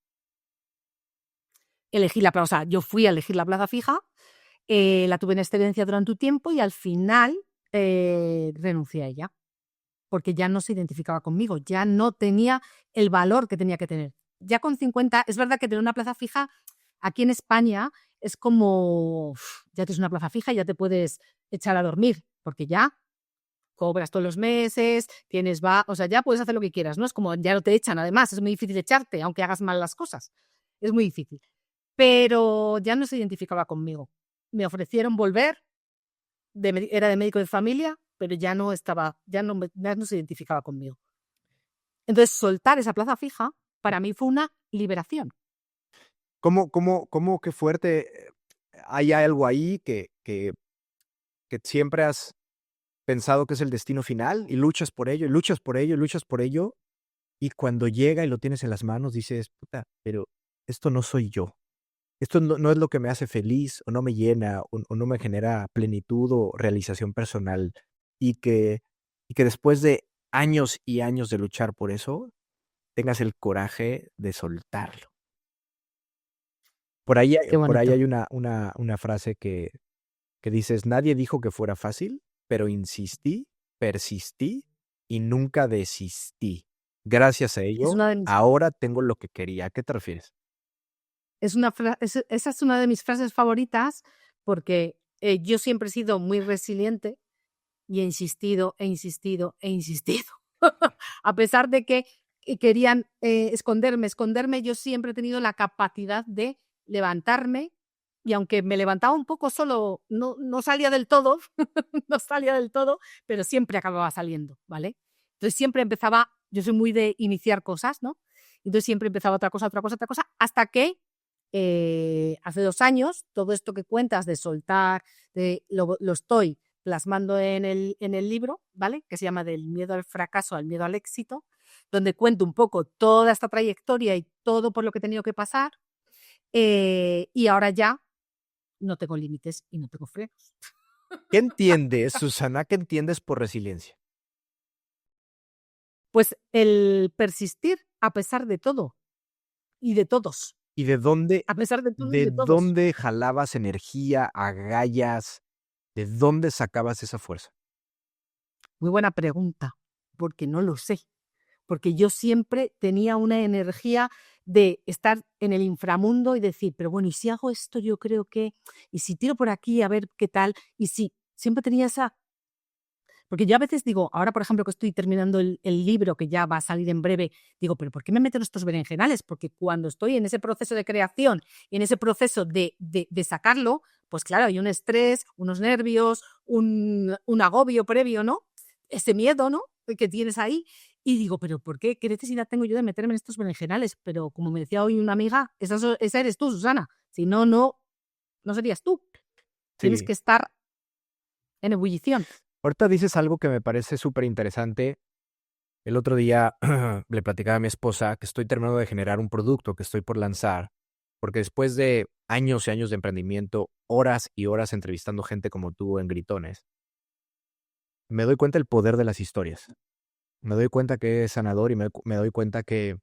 Elegí la plaza, o sea, yo fui a elegir la plaza fija, la tuve en excedencia durante un tiempo y al final renuncié a ella. Porque ya no se identificaba conmigo, ya no tenía el valor que tenía que tener. Ya con 50, es verdad que tener una plaza fija aquí en España es como, ya tienes una plaza fija y ya te puedes echar a dormir, porque ya cobras todos los meses, o sea, ya puedes hacer lo que quieras, ¿no? Es como, ya no te echan, además, es muy difícil echarte, aunque hagas mal las cosas. Es muy difícil. Pero ya no se identificaba conmigo. Me ofrecieron volver era de médico de familia, pero ya no se identificaba conmigo. Entonces, soltar esa plaza fija para mí fue una liberación. ¿Cómo qué fuerte? ¿Hay algo ahí que siempre has pensado que es el destino final y luchas por ello, y luchas por ello, y luchas por ello, y cuando llega y lo tienes en las manos dices: "Puta, pero esto no soy yo. Esto no es lo que me hace feliz, o no me llena, o no me genera plenitud o realización personal", y que después de años y años de luchar por eso, tengas el coraje de soltarlo. Qué Por ahí bonito. hay una frase que dices: "Nadie dijo que fuera fácil, pero insistí, persistí y nunca desistí. Gracias a Es ello, una de mis ahora tengo lo que quería". ¿A qué te refieres? esa es una de mis frases favoritas porque, yo siempre he sido muy resiliente y he insistido, e insistido, e insistido. A pesar de que, querían, esconderme, yo siempre he tenido la capacidad de levantarme, y aunque me levantaba un poco solo, no salía del todo, no salía del todo, pero siempre acababa saliendo, ¿vale? Entonces siempre empezaba, yo soy muy de iniciar cosas, ¿no? Entonces siempre empezaba otra cosa, otra cosa, otra cosa, hasta que, hace 2 años, todo esto que cuentas de soltar, lo estoy plasmando en el libro, ¿vale? Que se llama Del miedo al fracaso al miedo al éxito, donde cuento un poco toda esta trayectoria y todo por lo que he tenido que pasar, y ahora ya no tengo límites y no tengo frenos. ¿Qué entiendes, Susana, qué entiendes por resiliencia? Pues el persistir a pesar de todo y de todos, ¿Y de dónde a pesar de todo y de de todos. dónde jalabas energía, agallas? ¿De dónde sacabas esa fuerza? Muy buena pregunta, porque no lo sé. Porque yo siempre tenía una energía de estar en el inframundo y decir, pero bueno, ¿y si hago esto? Yo creo que, y si tiro por aquí a ver qué tal, y si siempre tenía esa, porque yo a veces digo, ahora por ejemplo que estoy terminando el libro que ya va a salir en breve, digo, pero ¿por qué me meten estos berenjenales? Porque cuando estoy en ese proceso de creación y en ese proceso de sacarlo, pues claro, hay un estrés, unos nervios, un agobio previo, ¿no? Ese miedo, ¿no? Que tienes ahí. Y digo, pero ¿por qué? ¿Qué necesidad tengo yo de meterme en estos berenjenales? Pero como me decía hoy una amiga, esa eres tú, Susana. Si no, no serías tú. Tienes Sí. que estar en ebullición. Ahorita dices algo que me parece súper interesante. El otro día le platicaba a mi esposa que estoy terminando de generar un producto que estoy por lanzar, porque después de años y años de emprendimiento, horas y horas entrevistando gente como tú en Gritones, me doy cuenta del poder de las historias. Me doy cuenta que es sanador y me doy cuenta que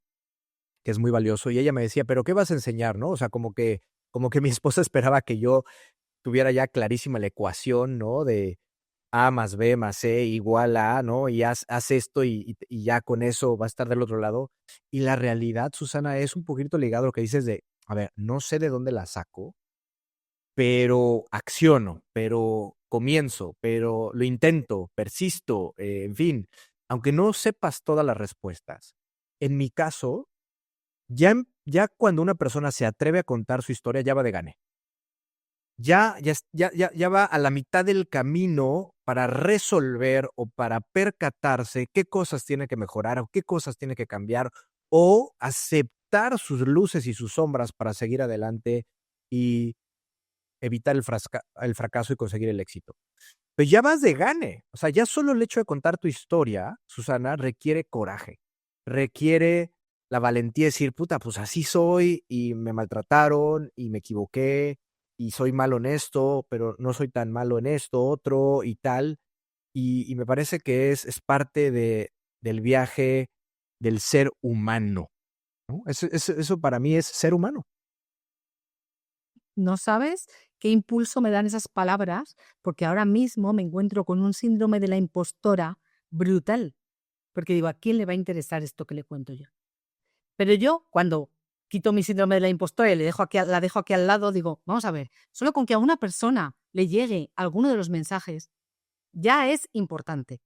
es muy valioso. Y ella me decía: "¿Pero qué vas a enseñar?", ¿no? O sea, como que mi esposa esperaba que yo tuviera ya clarísima la ecuación, ¿no? De A más B más C igual a, ¿no? Y haz esto y ya con eso va a estar del otro lado. Y la realidad, Susana, es un poquito ligado a lo que dices de, a ver, no sé de dónde la saco, pero acciono, pero comienzo, pero lo intento, persisto, en fin, aunque no sepas todas las respuestas. En mi caso, ya cuando una persona se atreve a contar su historia, ya va de gane. Ya va a la mitad del camino para resolver o para percatarse qué cosas tiene que mejorar o qué cosas tiene que cambiar, o aceptar sus luces y sus sombras para seguir adelante y evitar el fracaso y conseguir el éxito. Pues ya vas de gane. O sea, ya solo el hecho de contar tu historia, Susana, requiere coraje, requiere la valentía de decir: "Puta, pues así soy y me maltrataron y me equivoqué y soy malo en esto, pero no soy tan malo en esto otro y tal". Y me parece que es parte del viaje del ser humano, ¿no? Eso para mí es ser humano. No sabes qué impulso me dan esas palabras, porque ahora mismo me encuentro con un síndrome de la impostora brutal, porque digo, ¿a quién le va a interesar esto que le cuento yo? Pero yo, cuando quito mi síndrome de la impostora y la dejo aquí al lado, digo, vamos a ver, solo con que a una persona le llegue alguno de los mensajes, ya es importante,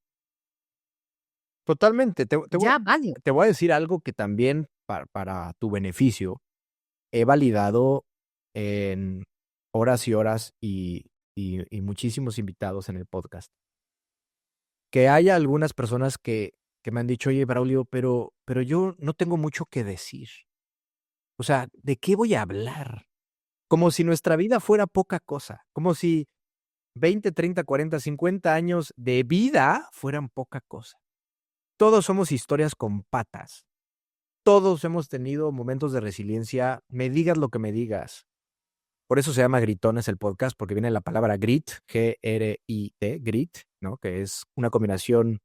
Totalmente. ya vale. Te voy a decir algo que también para tu beneficio he validado en horas y horas y y muchísimos invitados en el podcast, que haya algunas personas que me han dicho, oye, Braulio, pero yo no tengo mucho que decir. O sea, ¿de qué voy a hablar? Como si nuestra vida fuera poca cosa, como si 20, 30, 40, 50 años de vida fueran poca cosa. Todos somos historias con patas. Todos hemos tenido momentos de resiliencia, me digas lo que me digas. Por eso se llama Gritones el podcast, porque viene la palabra grit, G-R-I-T, grit, ¿no? Que es una combinación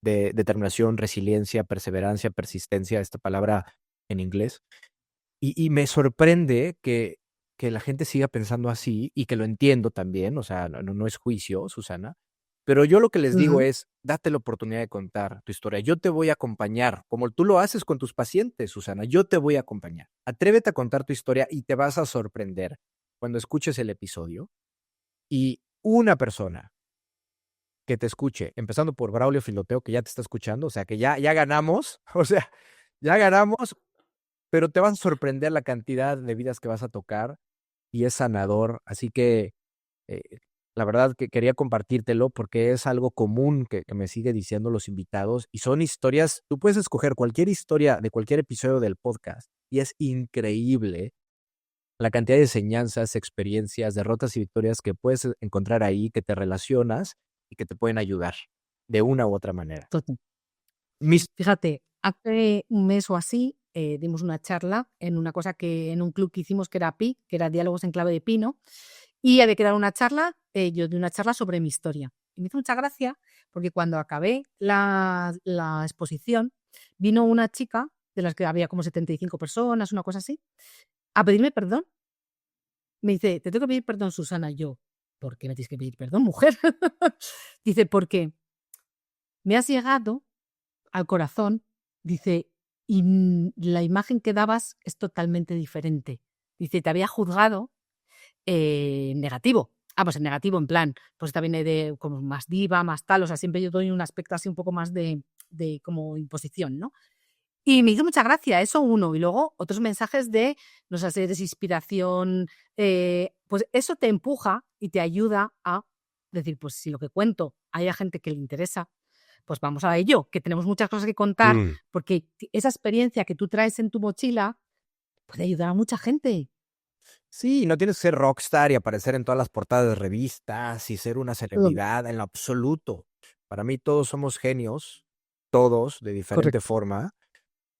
de determinación, resiliencia, perseverancia, persistencia, esta palabra en inglés. Y me sorprende que la gente siga pensando así y que lo entiendo también, o sea, no es juicio, Susana, pero yo lo que les digo Ujú. es, date la oportunidad de contar tu historia. Yo te voy a acompañar, como tú lo haces con tus pacientes, Susana, yo te voy a acompañar. Atrévete a contar tu historia y te vas a sorprender cuando escuches el episodio y una persona que te escuche, empezando por Braulio Filoteo, que ya te está escuchando, o sea, que ya ganamos, o sea, ya ganamos, pero te vas a sorprender la cantidad de vidas que vas a tocar y es sanador. Así que eh, la verdad que quería compartírtelo porque es algo común que me sigue diciendo los invitados y son historias, tú puedes escoger cualquier historia de cualquier episodio del podcast y es increíble la cantidad de enseñanzas, experiencias, derrotas y victorias que puedes encontrar ahí, que te relacionas y que te pueden ayudar de una u otra manera. Total. Mis, Fíjate, hace un mes o así dimos una charla en una cosa que en un club que hicimos que era PI, que era Diálogos en Clave de Pino, y había que dar una charla, yo di una charla sobre mi historia. Y me hizo mucha gracia porque cuando acabé la exposición, vino una chica, de las que había como 75 personas, una cosa así, a pedirme perdón. Me dice, te tengo que pedir perdón, Susana. Yo, ¿por qué me tienes que pedir perdón, mujer? Dice, porque me has llegado al corazón, dice, y la imagen que dabas es totalmente diferente. Dice, te había juzgado negativo. Pues en negativo, en plan, pues esta viene de como más diva, más tal, o sea, siempre yo doy un aspecto así un poco más de como imposición, ¿no? Y me hizo mucha gracia eso, uno, y luego otros mensajes de, no sé, si eres inspiración, pues eso te empuja y te ayuda a decir, pues si lo que cuento hay a gente que le interesa, pues vamos a ello, que tenemos muchas cosas que contar, Mm. porque esa experiencia que tú traes en tu mochila puede ayudar a mucha gente. Sí, no tienes que ser rockstar y aparecer en todas las portadas de revistas y ser una celebridad en lo absoluto. Para mí todos somos genios, todos de diferente Correcto. forma.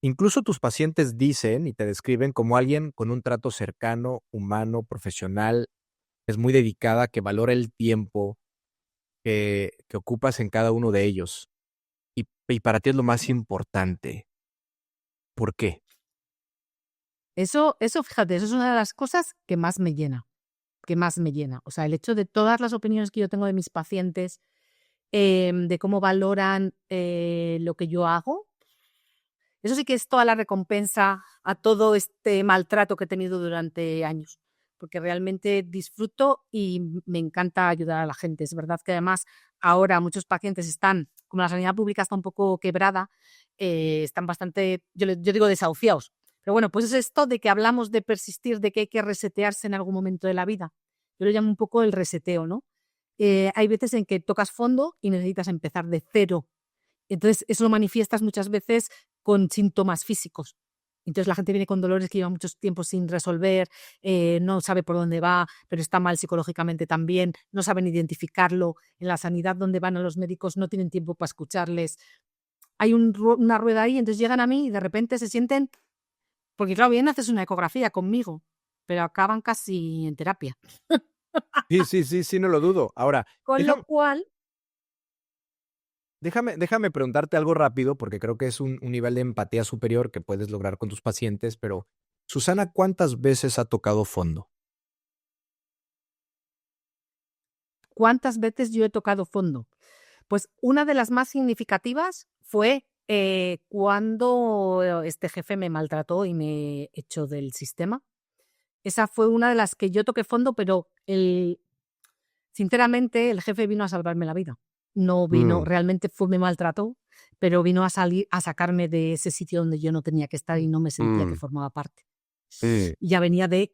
Incluso tus pacientes dicen y te describen como alguien con un trato cercano, humano, profesional, es muy dedicada, que valora el tiempo que ocupas en cada uno de ellos. Y para ti es lo más importante. ¿Por qué? Eso, fíjate, eso es una de las cosas que más me llena, que más me llena. O sea, el hecho de todas las opiniones que yo tengo de mis pacientes, de cómo valoran lo que yo hago, eso sí que es toda la recompensa a todo este maltrato que he tenido durante años, porque realmente disfruto y me encanta ayudar a la gente. Es verdad que además ahora muchos pacientes están, como la sanidad pública está un poco quebrada, están bastante, yo digo desahuciados. Pero bueno, pues es esto de que hablamos de persistir, de que hay que resetearse en algún momento de la vida. Yo lo llamo un poco el reseteo, ¿no? Hay veces en que tocas fondo y necesitas empezar de cero. Entonces, eso lo manifiestas muchas veces con síntomas físicos. Entonces, la gente viene con dolores que lleva mucho tiempo sin resolver, no sabe por dónde va, pero está mal psicológicamente también, no saben identificarlo. En la sanidad donde van a los médicos no tienen tiempo para escucharles. Hay una rueda ahí, entonces llegan a mí y de repente se sienten, porque claro, bien haces una ecografía conmigo, pero acaban casi en terapia. Sí, sí, sí, sí, no lo dudo. Ahora, Con lo déjame, cual, déjame preguntarte algo rápido, porque creo que es un nivel de empatía superior que puedes lograr con tus pacientes, pero Susana, ¿cuántas veces ha tocado fondo? ¿cuántas veces yo he tocado fondo? Pues una de las más significativas fue cuando este jefe me maltrató y me echó del sistema. Esa fue una de las que yo toqué fondo, pero sinceramente el jefe vino a salvarme la vida. No vino, Mm, realmente me maltrató, pero vino a salir a sacarme de ese sitio donde yo no tenía que estar y no me sentía que mm, formaba parte. mm. Ya venía de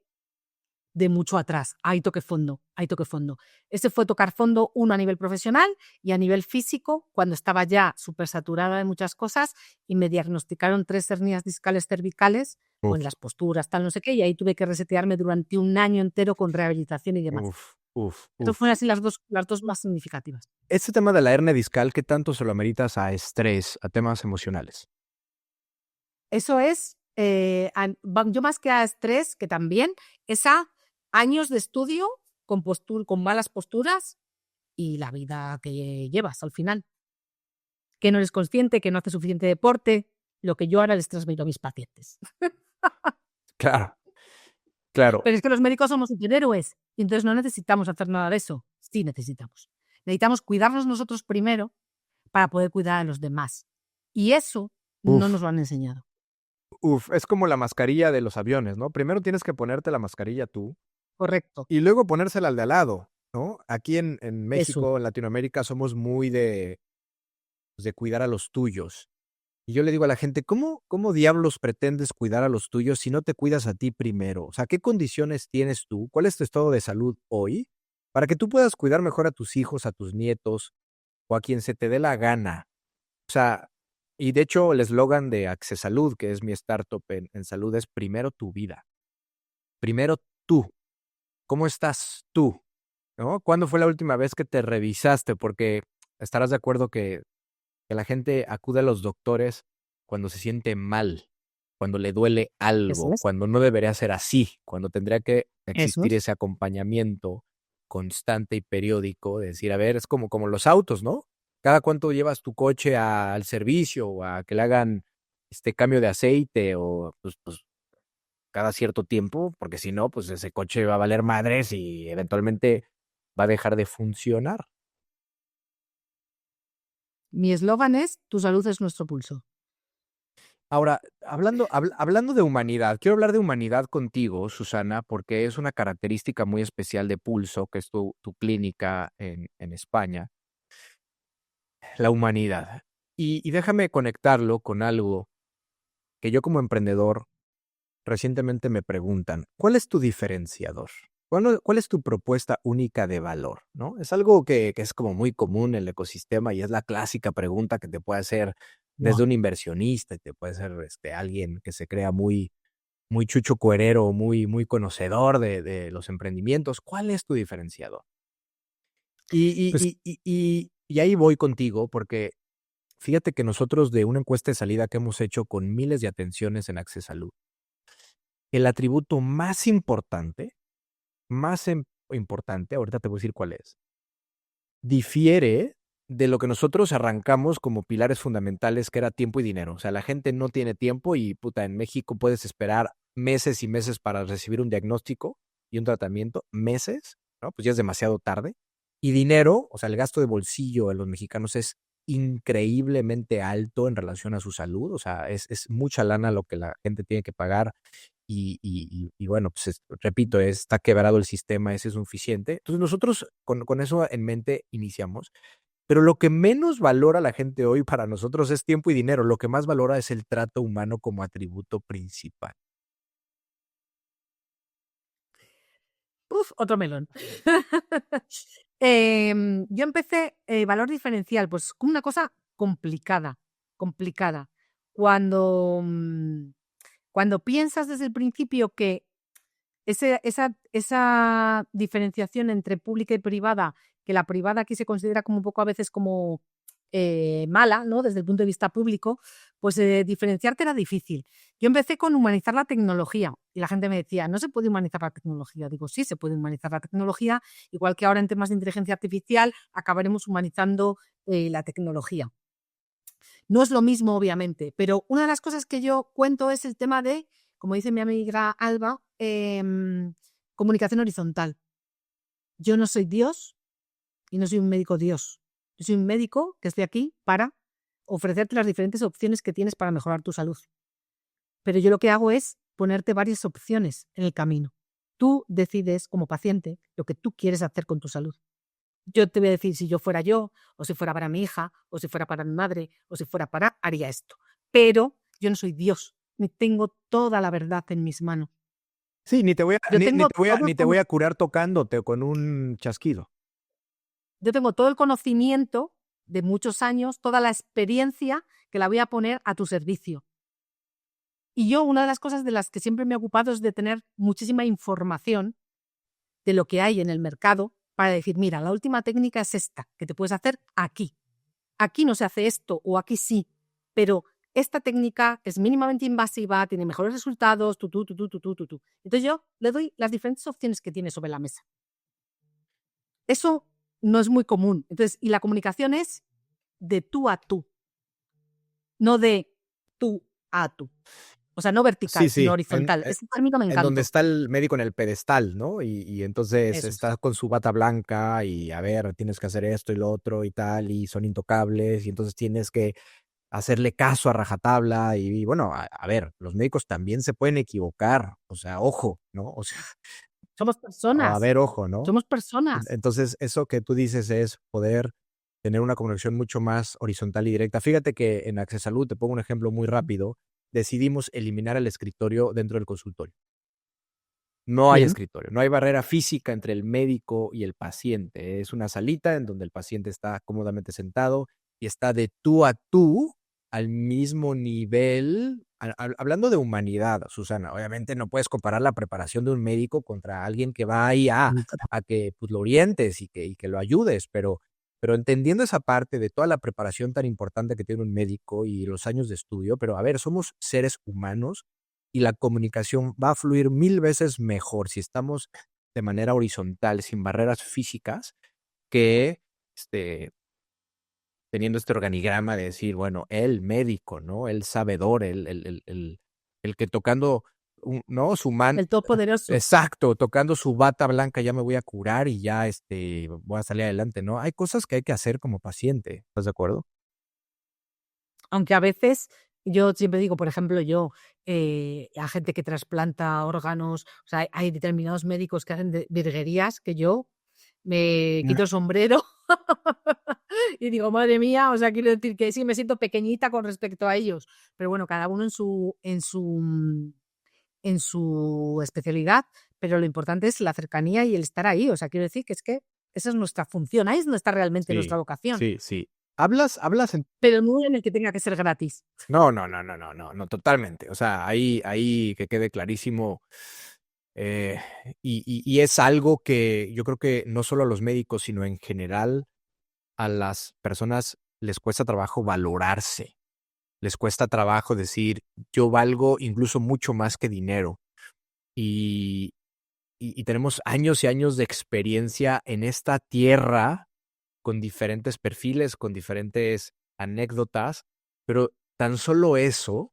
de mucho atrás. Ahí toqué fondo, ahí toqué fondo. Ese fue tocar fondo, uno a nivel profesional y a nivel físico, cuando estaba ya súper saturada de muchas cosas y me diagnosticaron 3 hernias discales cervicales, Uf, con las posturas, tal, no sé qué, y ahí tuve que resetearme durante un año entero con rehabilitación y demás. uf, uf, Esas uf. fueron así las dos más significativas. Este tema de la hernia discal, ¿qué tanto se lo ameritas a estrés, a temas emocionales? Eso es, yo más que a estrés, que también, es a años de estudio con malas posturas y la vida que llevas al final. Que no eres consciente, que no haces suficiente deporte, lo que yo ahora les transmito a mis pacientes. Claro, claro. Pero es que los médicos somos superhéroes y entonces no necesitamos hacer nada de eso. Sí necesitamos. Necesitamos cuidarnos nosotros primero para poder cuidar a los demás. Y eso no nos Uf, lo han enseñado. uf. Es como la mascarilla de los aviones, ¿no? Primero tienes que ponerte la mascarilla tú Correcto. y luego ponérsela al de al lado, ¿no? Aquí en Eso. México, en Latinoamérica, somos muy de cuidar a los tuyos. Y yo le digo a la gente, ¿cómo diablos pretendes cuidar a los tuyos si no te cuidas a ti primero? O sea, ¿qué condiciones tienes tú? ¿Cuál es tu estado de salud hoy para que tú puedas cuidar mejor a tus hijos, a tus nietos o a quien se te dé la gana? O sea, y de hecho el eslogan de Accesalud, que es mi startup en salud, es primero tu vida, primero tú. ¿Cómo estás tú? ¿No? ¿Cuándo fue la última vez que te revisaste? Porque estarás de acuerdo que la gente acude a los doctores cuando se siente mal, cuando le duele Eso algo, es. cuando no debería ser así, cuando tendría que Eso existir es. ese acompañamiento constante y periódico, de decir, a ver, es como los autos, ¿no? Cada cuánto llevas tu coche al servicio o a que le hagan cambio de aceite o pues cada cierto tiempo, porque si no, pues ese coche va a valer madres y eventualmente va a dejar de funcionar. Mi eslogan es: tu salud es nuestro pulso. Ahora, hablando de humanidad, quiero hablar de humanidad contigo, Susana, porque es una característica muy especial de Pulso, que es tu clínica en España, la humanidad. Y déjame conectarlo con algo que yo como emprendedor recientemente me preguntan, ¿cuál es tu diferenciador? ¿Cuál es tu propuesta única de valor? ¿No? Es algo que es como muy común en el ecosistema y es la clásica pregunta que te puede hacer Guau. desde un inversionista y te puede ser alguien que se crea muy chucho cuerero, muy conocedor de los emprendimientos. ¿Cuál es tu diferenciador? Y, Pues y, y, y, y, y ahí voy contigo porque fíjate que nosotros de una encuesta de salida que hemos hecho con miles de atenciones en Accesalud, el atributo más importante, ahorita te voy a decir cuál es, difiere de lo que nosotros arrancamos como pilares fundamentales, que era tiempo y dinero. O sea, la gente no tiene tiempo y, puta, en México puedes esperar meses y meses para recibir un diagnóstico y un tratamiento, meses, ¿no? Pues ya es demasiado tarde. Y dinero, o sea, el gasto de bolsillo de los mexicanos es increíblemente alto en relación a su salud. O sea, es mucha lana lo que la gente tiene que pagar y bueno, pues repito, está quebrado el sistema, es insuficiente. Entonces nosotros con eso en mente iniciamos, pero lo que menos valora la gente hoy para nosotros es tiempo y dinero, lo que más valora es el trato humano como atributo principal. otro melón. Yo empecé, valor diferencial, pues como una cosa complicada, complicada. Cuando, cuando piensas desde el principio que esa diferenciación entre pública y privada, que la privada aquí se considera como un poco a veces como mala, ¿no? Desde el punto de vista público, pues diferenciarte era difícil. Yo empecé con humanizar la tecnología y la gente me decía, no se puede humanizar la tecnología. Digo, sí, se puede humanizar la tecnología, igual que ahora en temas de inteligencia artificial acabaremos humanizando la tecnología. No es lo mismo, obviamente, pero una de las cosas que yo cuento es el tema de, como dice mi amiga Alba, comunicación horizontal. Yo no soy Dios y no soy un médico Dios. Yo soy un médico que estoy aquí para ofrecerte las diferentes opciones que tienes para mejorar tu salud. Pero yo lo que hago es ponerte varias opciones en el camino. Tú decides como paciente lo que tú quieres hacer con tu salud. Yo te voy a decir, si yo fuera yo, o si fuera para mi hija, o si fuera para mi madre, o si fuera para, haría esto. Pero yo no soy Dios, ni tengo toda la verdad en mis manos. Sí, ni te voy a, Yo ni, ni tengo te voy a, todo ni te voy a curar tocándote con un chasquido. yo tengo todo el conocimiento de muchos años, toda la experiencia que la voy a poner a tu servicio. Y yo, una de las cosas de las que siempre me he ocupado es de tener muchísima información de lo que hay en el mercado para decir, mira, la última técnica es esta, que te puedes hacer aquí. Aquí no se hace esto o aquí sí, pero esta técnica es mínimamente invasiva, tiene mejores resultados, tú. Entonces yo le doy las diferentes opciones que tiene sobre la mesa. Eso no es muy común. Entonces, y la comunicación es de tú a tú, no de tú a tú. O sea, no Sí, vertical, sino sí, horizontal. Ese término me en donde encantó. está el médico en el pedestal, ¿no? Y entonces Eso es. está con su bata blanca y a ver, tienes que hacer esto y lo otro y tal, y son intocables, y entonces tienes que hacerle caso a rajatabla. Y bueno, a ver, los médicos también se pueden equivocar, o sea, ojo, ¿no? O sea, Somos a personas. ver, ojo, ¿no? Somos personas. Entonces, eso que tú dices es poder tener una conexión mucho más horizontal y directa. Fíjate que en Access Salud, te pongo un ejemplo muy rápido, decidimos eliminar el escritorio dentro del consultorio. No hay Bien. escritorio, no hay barrera física entre el médico y el paciente. Es una salita en donde el paciente está cómodamente sentado y está de tú a tú al mismo nivel. Hablando de humanidad, Susana, obviamente no puedes comparar la preparación de un médico contra alguien que va ahí a que pues, lo orientes y que lo ayudes, pero entendiendo esa parte de toda la preparación tan importante que tiene un médico y los años de estudio, pero a ver, somos seres humanos y la comunicación va a fluir 1000 veces mejor si estamos de manera horizontal, sin barreras físicas, que teniendo este organigrama de decir, bueno, el médico, ¿no? El sabedor, el que tocando, ¿no? Su mano, El todopoderoso. exacto, tocando su bata blanca ya me voy a curar y ya voy a salir adelante, ¿no? Hay cosas que hay que hacer como paciente, ¿estás de acuerdo? Aunque a veces, yo siempre digo, por ejemplo, yo, a gente que trasplanta órganos, o sea, hay determinados médicos que hacen virguerías que yo me Mm. quito el sombrero y digo, madre mía, o sea, quiero decir que sí me siento pequeñita con respecto a ellos. Pero bueno, cada uno en su especialidad, pero lo importante es la cercanía y el estar ahí. O sea, quiero decir que es que esa es nuestra función, ahí es donde está realmente nuestra Sí, vocación, sí, sí. Hablas en pero no en el que tenga que ser gratis. no, no, no, no, no, no, no, totalmente. O sea, ahí que quede clarísimo. eh, y es algo que yo creo que no solo a los médicos, sino en general a las personas les cuesta trabajo valorarse. Les cuesta trabajo decir, yo valgo incluso mucho más que dinero. Y, y tenemos años y años de experiencia en esta tierra con diferentes perfiles, con diferentes anécdotas, pero tan solo eso,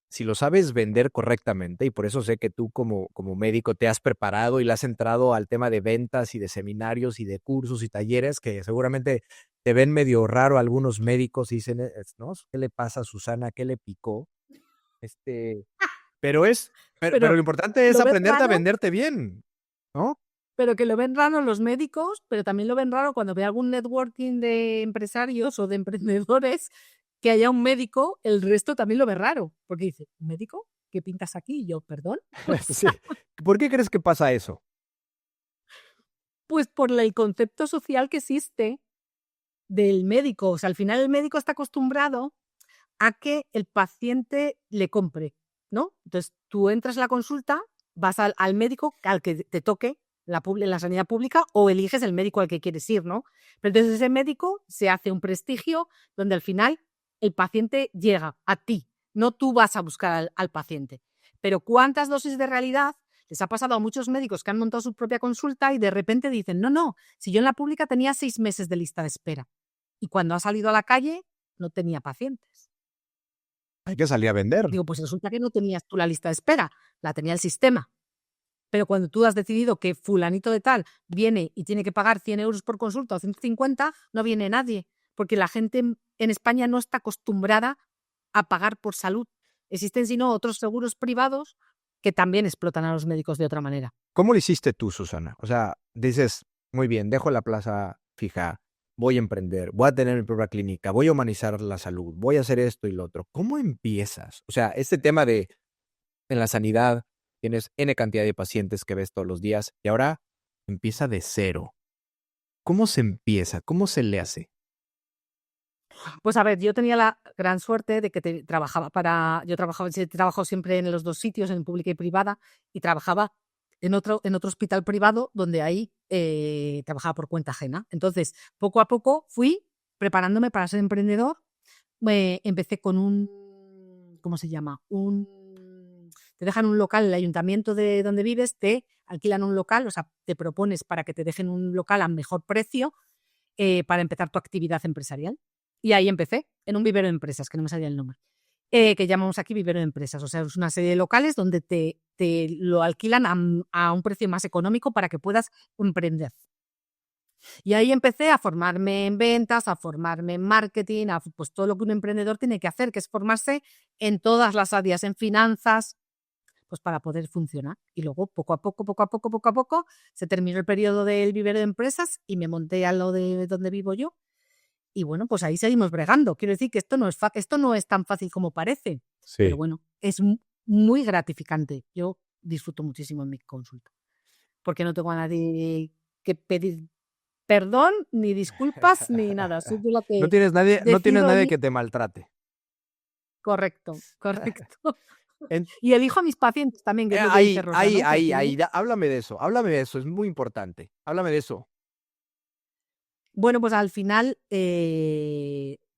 si lo sabes vender correctamente, y por eso sé que tú como médico te has preparado y le has entrado al tema de ventas y de seminarios y de cursos y talleres, que seguramente te ven medio raro algunos médicos y dicen, ¿no? ¿Qué le pasa a Susana? ¿Qué le picó? Este, pero Pero lo importante es lo ven aprenderte a raro, venderte bien, ¿no? pero que lo ven raro los médicos, pero también lo ven raro cuando ve algún networking de empresarios o de emprendedores que haya un médico, el resto también lo ve raro, porque dice, ¿un médico? ¿Qué pintas aquí? Y yo, ¿perdón? O Sí. sea, ¿Por qué crees que pasa eso? pues por el concepto social que existe del médico. O sea, al final el médico está acostumbrado a que el paciente le compre, ¿no? Entonces, tú entras a la consulta, vas al médico al que te toque en la sanidad pública o eliges el médico al que quieres ir, ¿no? Pero entonces ese médico se hace un prestigio donde al final el paciente llega a ti, no tú vas a buscar al paciente. Pero ¿cuántas dosis de realidad les ha pasado a muchos médicos que han montado su propia consulta y de repente dicen, no, si yo en la pública tenía 6 meses de lista de espera y cuando ha salido a la calle no tenía pacientes? Hay que salir a vender. Digo, pues resulta que no tenías tú la lista de espera, la tenía el sistema. Pero cuando tú has decidido que fulanito de tal viene y tiene que pagar 100 euros por consulta o 150, no viene nadie, porque la gente en España no está acostumbrada a pagar por salud. Existen, sino otros seguros privados que también explotan a los médicos de otra manera. ¿Cómo lo hiciste tú, Susana? O sea, dices, muy bien, dejo la plaza fija, voy a emprender, voy a tener mi propia clínica, voy a humanizar la salud, voy a hacer esto y lo otro. ¿Cómo empiezas? O sea, este tema de en la sanidad tienes N cantidad de pacientes que ves todos los días y ahora empieza de cero. ¿Cómo se empieza? ¿Cómo se le hace? Pues a ver, yo tenía la gran suerte de que trabajo siempre en los dos sitios, en pública y privada, y trabajaba en otro hospital privado donde ahí trabajaba por cuenta ajena. Entonces, poco a poco fui preparándome para ser emprendedor. Empecé con ¿cómo se llama? Te dejan un local, el ayuntamiento de donde vives, te alquilan un local, o sea, te propones para que te dejen un local a mejor precio para empezar tu actividad empresarial. Y ahí empecé, en un vivero de empresas, que no me salía el nombre, que llamamos aquí vivero de empresas. O sea, es una serie de locales donde te lo alquilan a un precio más económico para que puedas emprender. Y ahí empecé a formarme en ventas, a formarme en marketing, pues todo lo que un emprendedor tiene que hacer, que es formarse en todas las áreas, en finanzas, pues para poder funcionar. Y luego, poco a poco, se terminó el periodo del vivero de empresas y me monté a lo de donde vivo yo. Y bueno, pues ahí seguimos bregando. Quiero decir que esto no es tan fácil como parece, pero Sí. bueno, es muy gratificante. Yo disfruto muchísimo en mi consulta, porque no tengo a nadie que pedir perdón, ni disculpas, ni nada. Soy yo la No que tienes decido nadie que te maltrate. correcto, correcto. En- Y elijo a mis pacientes también, que es lo que dice Rosa, ¿no? Que al final, háblame de eso, es muy importante. Háblame de eso. bueno, pues al final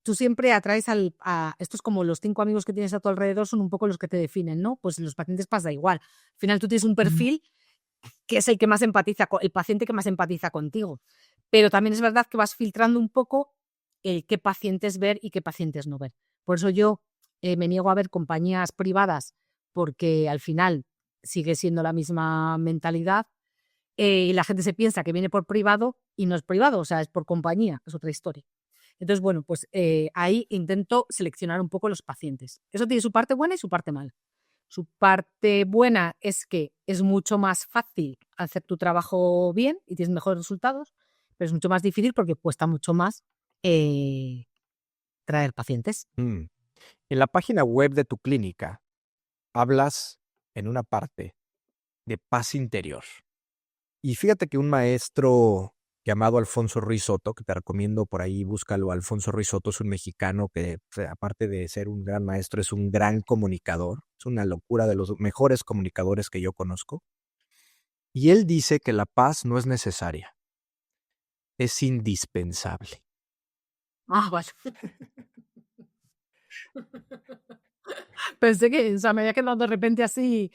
tú siempre atraes esto es como los 5 amigos que tienes a tu alrededor son un poco los que te definen, ¿no? Pues en los pacientes pasa igual. Al final tú tienes un perfil que es el que más empatiza, el paciente que más empatiza contigo. Pero también es verdad que vas filtrando un poco el qué pacientes ver y qué pacientes no ver. Por eso yo me niego a ver compañías privadas porque al final sigue siendo la misma mentalidad y la gente se piensa que viene por privado y no es privado, o sea, es por compañía, es otra historia. Entonces, bueno, pues ahí intento seleccionar un poco los pacientes. Eso tiene su parte buena y su parte mala. Su parte buena es que es mucho más fácil hacer tu trabajo bien y tienes mejores resultados, pero es mucho más difícil porque cuesta mucho más eh, traer pacientes. Mm. En la página web de tu clínica hablas en una parte de paz interior. Y fíjate que un maestro llamado Alfonso Ruiz Soto, que te recomiendo por ahí, búscalo. Alfonso Ruiz Soto es un mexicano que, aparte de ser un gran maestro, es un gran comunicador. Es una locura, de los mejores comunicadores que yo conozco. Y él dice que la paz no es necesaria, es indispensable. Ah, vale. Pensé que, o sea, me había quedado de repente así.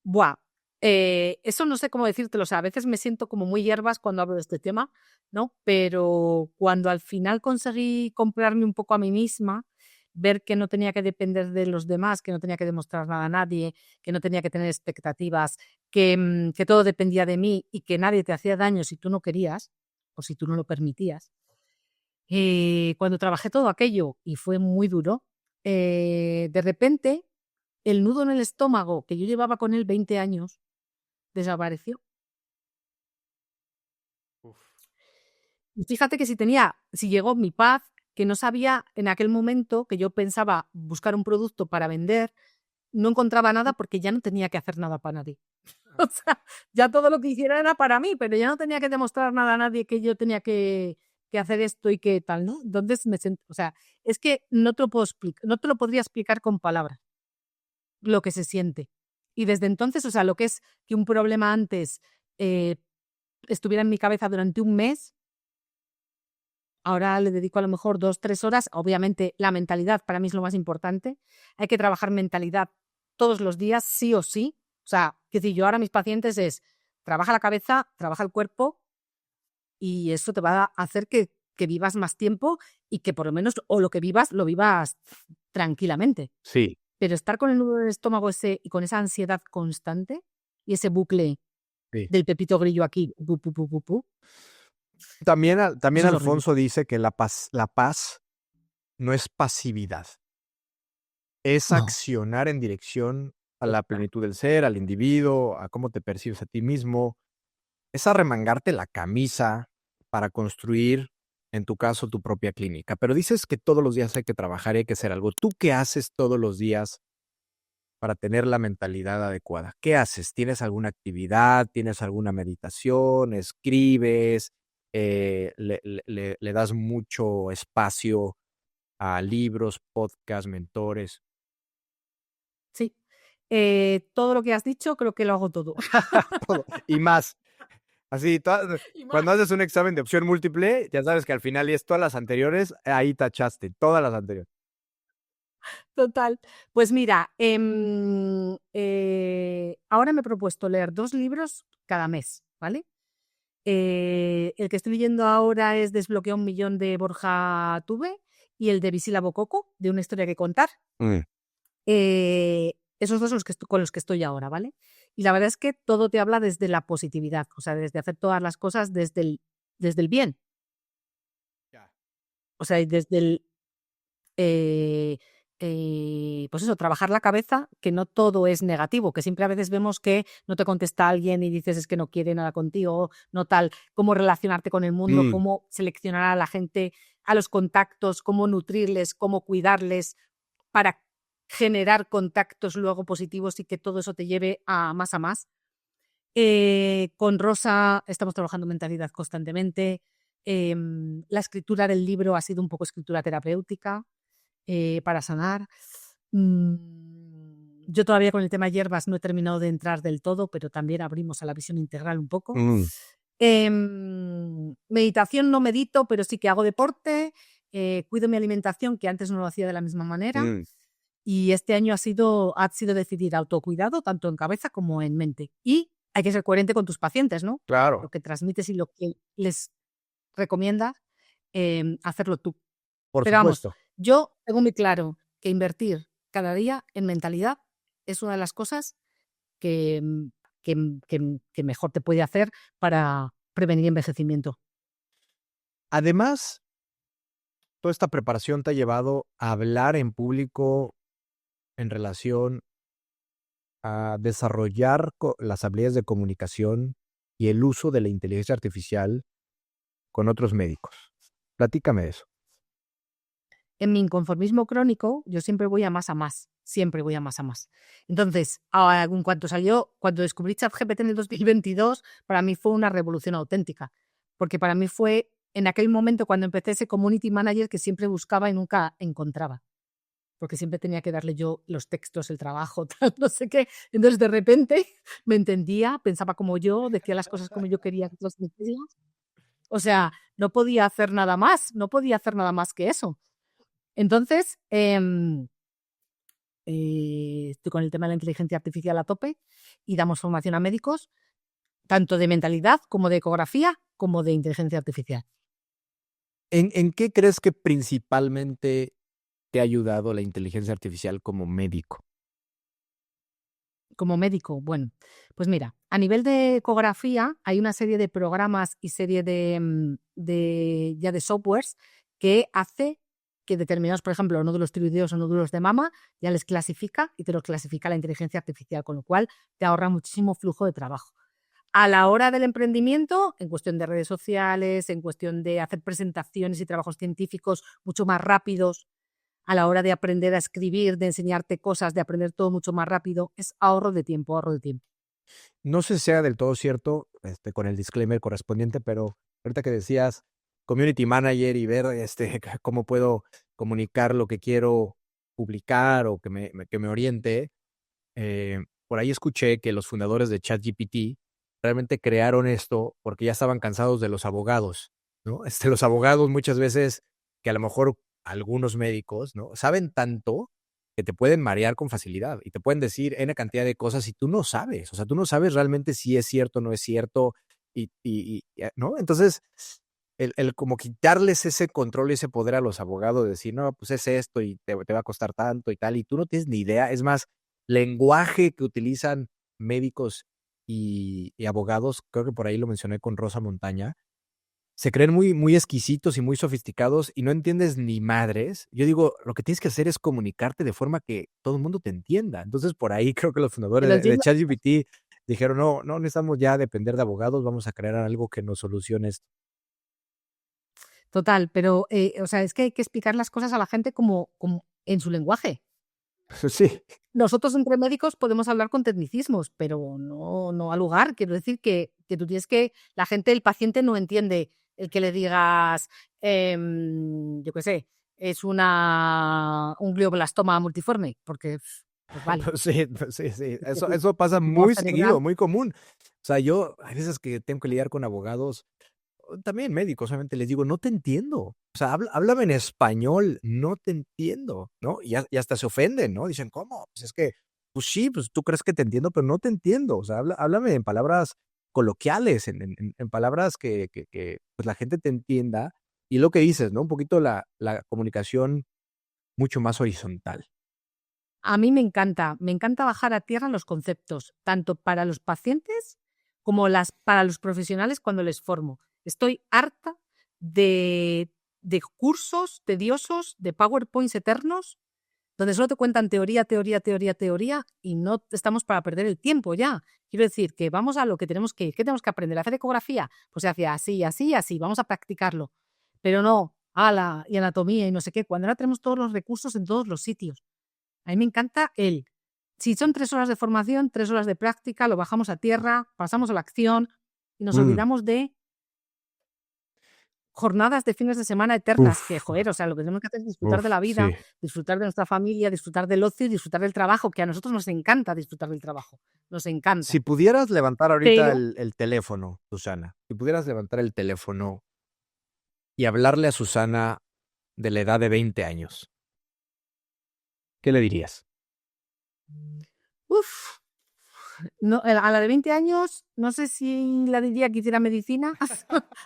Buah, eso no sé cómo decírtelo, o sea, a veces me siento como muy hierbas cuando hablo de este tema, ¿no? Pero cuando al final conseguí comprarme un poco a mí misma, ver que no tenía que depender de los demás, que no tenía que demostrar nada a nadie, que no tenía que tener expectativas, que todo dependía de mí y que nadie te hacía daño si tú no querías o si tú no lo permitías. Cuando trabajé todo aquello y fue muy duro, de repente el nudo en el estómago que yo llevaba con él 20 años desapareció. Y fíjate que si llegó mi paz, que no sabía en aquel momento que yo pensaba buscar un producto para vender, no encontraba nada porque ya no tenía que hacer nada para nadie. O sea, ya todo lo que hiciera era para mí, pero ya no tenía que demostrar nada a nadie que yo tenía que hacer esto y que tal, ¿no? Entonces o sea, es que no te lo puedo explicar, no te lo podría explicar con palabras lo que se siente. Y desde entonces, o sea, lo que es que un problema antes eh, estuviera en mi cabeza durante un mes, ahora le dedico a lo mejor 2, 3 horas. Obviamente, la mentalidad para mí es lo más importante. Hay que trabajar mentalidad todos los días, sí o sí. O sea, que si yo ahora a mis pacientes es trabaja la cabeza, trabaja el cuerpo y eso te va a hacer que vivas más tiempo y que por lo menos, o lo que vivas, lo vivas tranquilamente. Sí. Pero estar con el nudo del estómago ese y con esa ansiedad constante y ese bucle Sí. del pepito grillo aquí, pu, pu, pu, pu, pu, También eso es horrible. Alfonso dice que la paz no es pasividad, es No. accionar en dirección a la plenitud del ser, al individuo, a cómo te percibes a ti mismo, es arremangarte la camisa para construir, en tu caso, tu propia clínica. Pero dices que todos los días hay que trabajar y hay que hacer algo. ¿Tú qué haces todos los días para tener la mentalidad adecuada? ¿Qué haces? ¿Tienes alguna actividad? ¿Tienes alguna meditación? ¿Escribes? ¿Le das mucho espacio a libros, podcasts, mentores? Sí. Todo lo que has dicho, creo que lo hago todo. Todo. Y más. Así, Y más. cuando haces un examen de opción múltiple, ya sabes que al final y es todas las anteriores, ahí tachaste, todas las anteriores. Total. Pues mira, ahora me he propuesto leer 2 libros cada mes, ¿vale? El que estoy leyendo ahora es Desbloquea un millón de Borja Tuve y el de Visila Bococo, de una historia que contar. Esos 2 son con los que estoy ahora, ¿vale? Y la verdad es que todo te habla desde la positividad, o sea, desde hacer todas las cosas desde el bien. Ya. O sea, y desde el, pues eso, trabajar la cabeza, que no todo es negativo, que siempre a veces vemos que no te contesta alguien y dices es que no quiere nada contigo, no tal, cómo relacionarte con el mundo, cómo seleccionar a la gente, a los contactos, cómo nutrirles, cómo cuidarles para generar contactos luego positivos y que todo eso te lleve a más a más. Con Rosa estamos trabajando mentalidad constantemente. La escritura del libro ha sido un poco escritura terapéutica para sanar. Yo todavía con el tema hierbas no he terminado de entrar del todo, pero también abrimos a la visión integral un poco. Meditación no medito, pero sí que hago deporte, cuido mi alimentación, que antes no lo hacía de la misma manera. Y este año ha sido decidir autocuidado, tanto en cabeza como en mente. Y hay que ser coherente con tus pacientes, ¿no? Claro, Lo que transmites y lo que les recomiendas, hacerlo tú. por Pero vamos, supuesto. yo tengo muy claro que invertir cada día en mentalidad es una de las cosas que, que mejor te puede hacer para prevenir envejecimiento. Además, toda esta preparación te ha llevado a hablar en público en relación a desarrollar las habilidades de comunicación y el uso de la inteligencia artificial con otros médicos. Platícame de eso. En mi inconformismo crónico, yo siempre voy a más a más. Siempre voy a más a más. Entonces, en cuanto salió, cuando descubrí ChatGPT en el 2022, para mí fue una revolución auténtica. Porque para mí fue en aquel momento cuando empecé ese community manager que siempre buscaba y nunca encontraba. Porque siempre tenía que darle yo los textos, el trabajo, tal, no sé qué. Entonces, de repente, me entendía, pensaba como yo, decía las cosas como yo quería que los dijera. O sea, no podía hacer nada más que eso. Entonces, estoy con el tema de la inteligencia artificial a tope y damos formación a médicos, tanto de mentalidad como de ecografía, como de inteligencia artificial. ¿En qué crees que principalmente te ha ayudado la inteligencia artificial como médico? Como médico, bueno, pues mira, a nivel de ecografía hay una serie de programas y serie ya de softwares que hace que determinados, por ejemplo, nódulos tiroideos o nódulos de mama, ya les clasifica y te los clasifica la inteligencia artificial, con lo cual te ahorra muchísimo flujo de trabajo. A la hora del emprendimiento, en cuestión de redes sociales, en cuestión de hacer presentaciones y trabajos científicos mucho más rápidos, a la hora de aprender a escribir, de enseñarte cosas, de aprender todo mucho más rápido, es ahorro de tiempo, ahorro de tiempo. No sé si sea del todo cierto, con el disclaimer correspondiente, pero ahorita que decías community manager y ver cómo puedo comunicar lo que quiero publicar o que me oriente, por ahí escuché que los fundadores de ChatGPT realmente crearon esto porque ya estaban cansados de los abogados, ¿no? Los abogados muchas veces, que a lo mejor algunos médicos, ¿no? Saben tanto que te pueden marear con facilidad y te pueden decir N cantidad de cosas y tú no sabes, o sea, tú no sabes realmente si es cierto o no es cierto ¿no? Entonces, el como quitarles ese control y ese poder a los abogados de decir: "No, pues es esto y te va a costar tanto y tal", y tú no tienes ni idea. Es más, lenguaje que utilizan médicos y abogados, creo que por ahí lo mencioné con Rosa Montaña, se creen muy, muy exquisitos y muy sofisticados y no entiendes ni madres. Yo digo, lo que tienes que hacer es comunicarte de forma que todo el mundo te entienda. Entonces, por ahí creo que los Que fundadores lo de entiendo ChatGPT dijeron: "No necesitamos ya depender de abogados, vamos a crear algo que nos solucione esto". total, pero, o sea, es que hay que explicar las cosas a la gente como en su lenguaje. Sí, Nosotros entre médicos podemos hablar con tecnicismos, pero no al lugar. Quiero decir que tú tienes que, la gente, el paciente no entiende el que le digas, yo qué sé, es un glioblastoma multiforme, porque, pues vale, sí. es Eso, decir, eso pasa un tumor muy seguido, cerebral. muy común. O sea, yo hay veces que tengo que lidiar con abogados, o también médicos, obviamente les digo, no te entiendo. O sea, háblame en español, no te entiendo, ¿no? Y hasta se ofenden, ¿no? Dicen, ¿cómo? Pues es que, pues sí, pues tú crees que te entiendo, pero no te entiendo. O sea, háblame en palabras coloquiales, en palabras que pues la gente te entienda. Y lo que dices, ¿no? Un poquito la comunicación mucho más horizontal. A mí me encanta bajar a tierra los conceptos, tanto para los pacientes como para los profesionales cuando les formo. Estoy harta de cursos tediosos, de PowerPoints eternos, donde solo te cuentan teoría, teoría, teoría, teoría, y no estamos para perder el tiempo ya. Quiero decir que vamos a lo que tenemos que ir. ¿Qué tenemos que aprender? ¿A hacer ecografía? Pues se hacía así, así, así. Vamos a practicarlo. Pero no, ala, y anatomía y no sé qué, cuando ahora tenemos todos los recursos en todos los sitios. A mí me encanta si son 3 horas de formación, 3 horas de práctica, lo bajamos a tierra, pasamos a la acción y nos Mm, olvidamos de jornadas de fines de semana eternas, que, uf, joder, o sea, lo que tenemos que hacer es disfrutar de uf, la vida, sí. disfrutar de nuestra familia, disfrutar del ocio y disfrutar del trabajo, que a nosotros nos encanta disfrutar del trabajo, nos Si encanta. pudieras levantar ahorita Pero el teléfono, Susana, si pudieras levantar el teléfono y hablarle a Susana de la edad de 20 años, ¿qué le dirías? uf, no, a la de 20 años, no sé si la diría que hiciera medicina.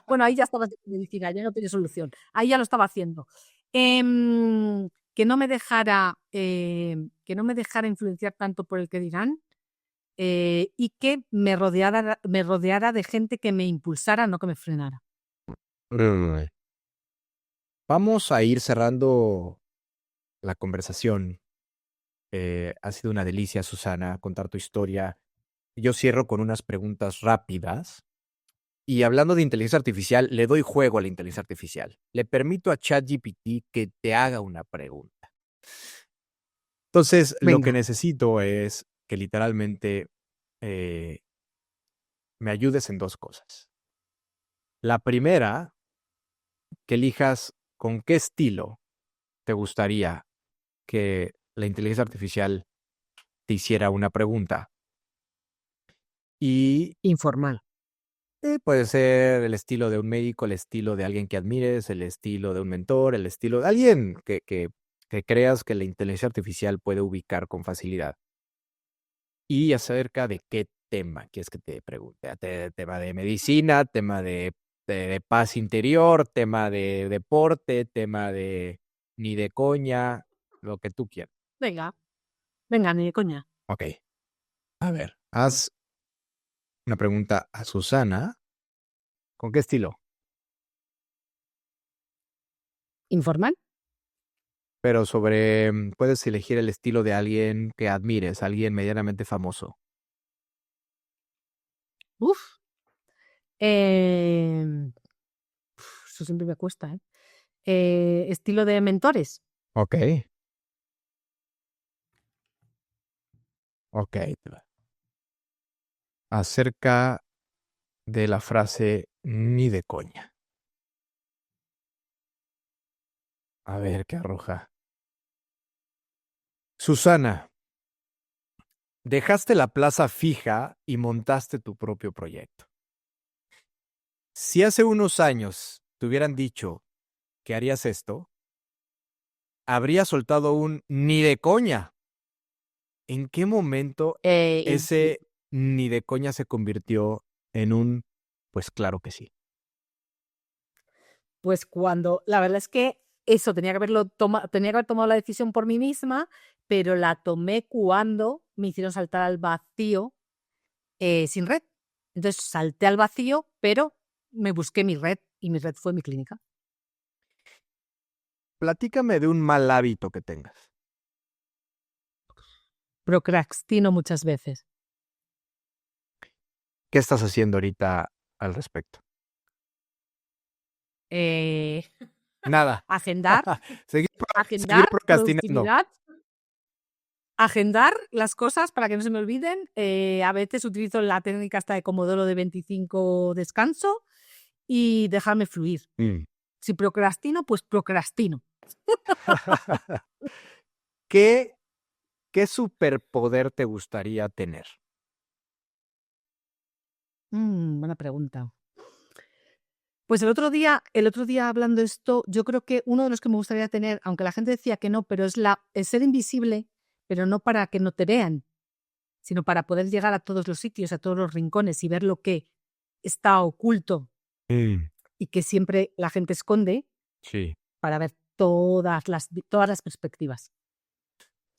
Bueno, ahí ya estaba haciendo medicina, ya no tiene solución. Ahí ya lo estaba haciendo. Que no me dejara influenciar tanto por el que dirán, y que me rodeara de gente que me impulsara, no que me frenara. Mm. Vamos a ir cerrando la conversación. Ha sido una delicia, Susana, contar tu historia. Yo cierro con unas preguntas rápidas. Y hablando de inteligencia artificial, le doy juego a la inteligencia artificial. Le permito a ChatGPT que te haga una pregunta. Entonces, lo que Venga. necesito es que literalmente eh, me ayudes en dos cosas. La primera, que elijas con qué estilo te gustaría que la inteligencia artificial te hiciera una pregunta. Y Informal. puede ser el estilo de un médico, el estilo de alguien que admires, el estilo de un mentor, el estilo de alguien que creas que la inteligencia artificial puede ubicar con facilidad. Y acerca de qué tema quieres que te pregunte. Tema de medicina, tema de paz interior, tema de deporte, tema de ni de coña, lo que tú quieras. Venga, venga, ni de coña. Ok. A ver, haz una pregunta a Susana. ¿Con qué estilo? ¿Informal? Pero puedes elegir el estilo de alguien que admires, alguien medianamente famoso. Uf. Em, Eso siempre me cuesta, ¿eh? Estilo de mentores. Ok, ok. Acerca de la frase ni de coña. A ver qué arroja. Susana, dejaste la plaza fija y montaste tu propio proyecto. Si hace unos años te hubieran dicho que harías esto, habrías soltado un ni de coña. ¿En qué momento ese ni de coña se convirtió en un, pues claro que sí? Pues la verdad es que eso tenía que haber tomado la decisión por mí misma, pero la tomé cuando me hicieron saltar al vacío, sin red. Entonces salté al vacío, pero me busqué mi red y mi red fue mi clínica. Platícame de un mal hábito que tengas. Procrastino muchas veces. ¿Qué estás haciendo ahorita al respecto? Eh, Nada. agendar, Seguir, seguir agendar procrastinando. productividad. agendar las cosas para que no se me olviden. A veces utilizo la técnica esta de Pomodoro de 25 descanso y dejarme fluir. Mm. Si procrastino, pues procrastino. ¿Qué, qué superpoder te gustaría tener? Buena pregunta. Pues el otro día hablando de esto, yo creo que uno de los que me gustaría tener, aunque la gente decía que no, pero es el ser invisible, pero no para que no te vean, sino para poder llegar a todos los sitios, a todos los rincones y ver lo que está oculto Mm, y que siempre la gente esconde sí. para ver todas las perspectivas.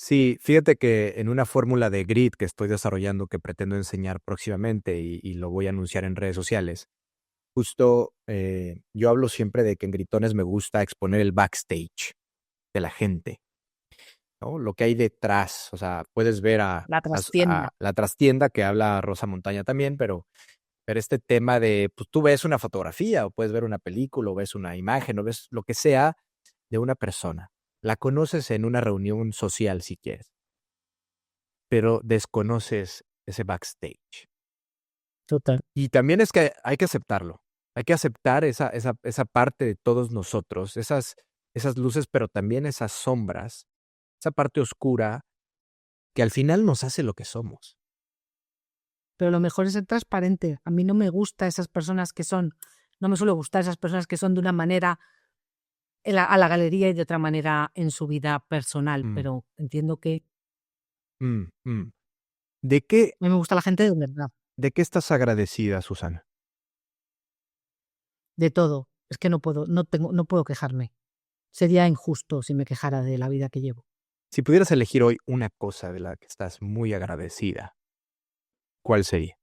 Sí, fíjate que en una fórmula de grid que estoy desarrollando que pretendo enseñar próximamente y lo voy a anunciar en redes sociales, justo yo hablo siempre de que en Gritones me gusta exponer el backstage de la gente, ¿no? Lo que hay detrás, o sea, puedes ver La trastienda. a la trastienda que habla Rosa Montaña también, pero este tema de, pues tú ves una fotografía o puedes ver una película o ves una imagen o ves lo que sea de una persona. La conoces en una reunión social si quieres, pero desconoces ese backstage. Total. Y también es que hay que aceptarlo. Hay que aceptar esa parte de todos nosotros, esas luces, pero también esas sombras, esa parte oscura que al final nos hace lo que somos. Pero lo mejor es ser transparente. A mí no me gusta esas personas que son, no me suele gustar esas personas que son de una manera a la galería y de otra manera en su vida personal, Mm, pero entiendo que mm. ¿De qué, a mí me gusta la gente de verdad, de qué estás agradecida, Susana? de todo. Es que no puedo quejarme. Sería injusto si me quejara de la vida que llevo, Si pudieras elegir hoy una cosa de la que estás muy agradecida, ¿cuál sería?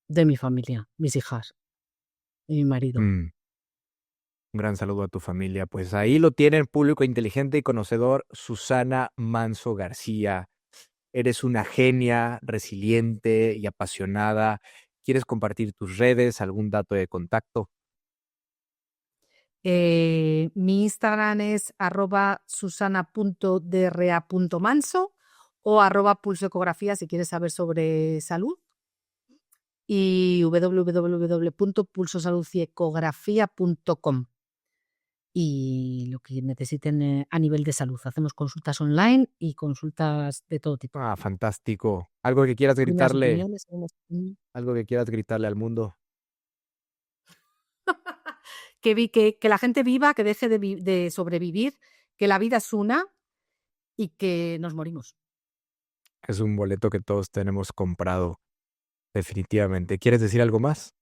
de mi familia, mis hijas y mi marido. Mm, un gran saludo a tu familia. Pues ahí lo tienen, público inteligente y conocedor, Susana Manso García. Eres una genia, resiliente y apasionada. ¿Quieres compartir tus redes, algún dato de contacto? Mi Instagram es @susana.dra.manso o @pulsoecografía si quieres saber sobre salud. Y www.pulsosaludciecografía.com. Y lo que necesiten a nivel de salud. Hacemos consultas online y consultas de todo tipo. Ah, fantástico. Algo que quieras Primeras gritarle, opiniones. algo que quieras gritarle al mundo. Que la gente viva, que deje de sobrevivir, que la vida es una y que nos morimos. Es un boleto que todos tenemos comprado, definitivamente. ¿Quieres decir algo más?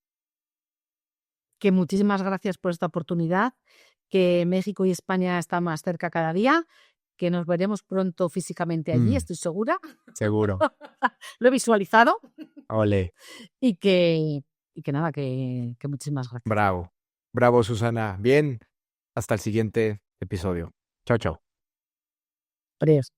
Que muchísimas gracias por esta oportunidad, que México y España están más cerca cada día, que nos veremos pronto físicamente allí, Mm, estoy segura. seguro. Lo he visualizado Ole, y que nada, que muchísimas gracias. bravo. Bravo, Susana. Bien, hasta el siguiente episodio. Chao, chao. Adiós.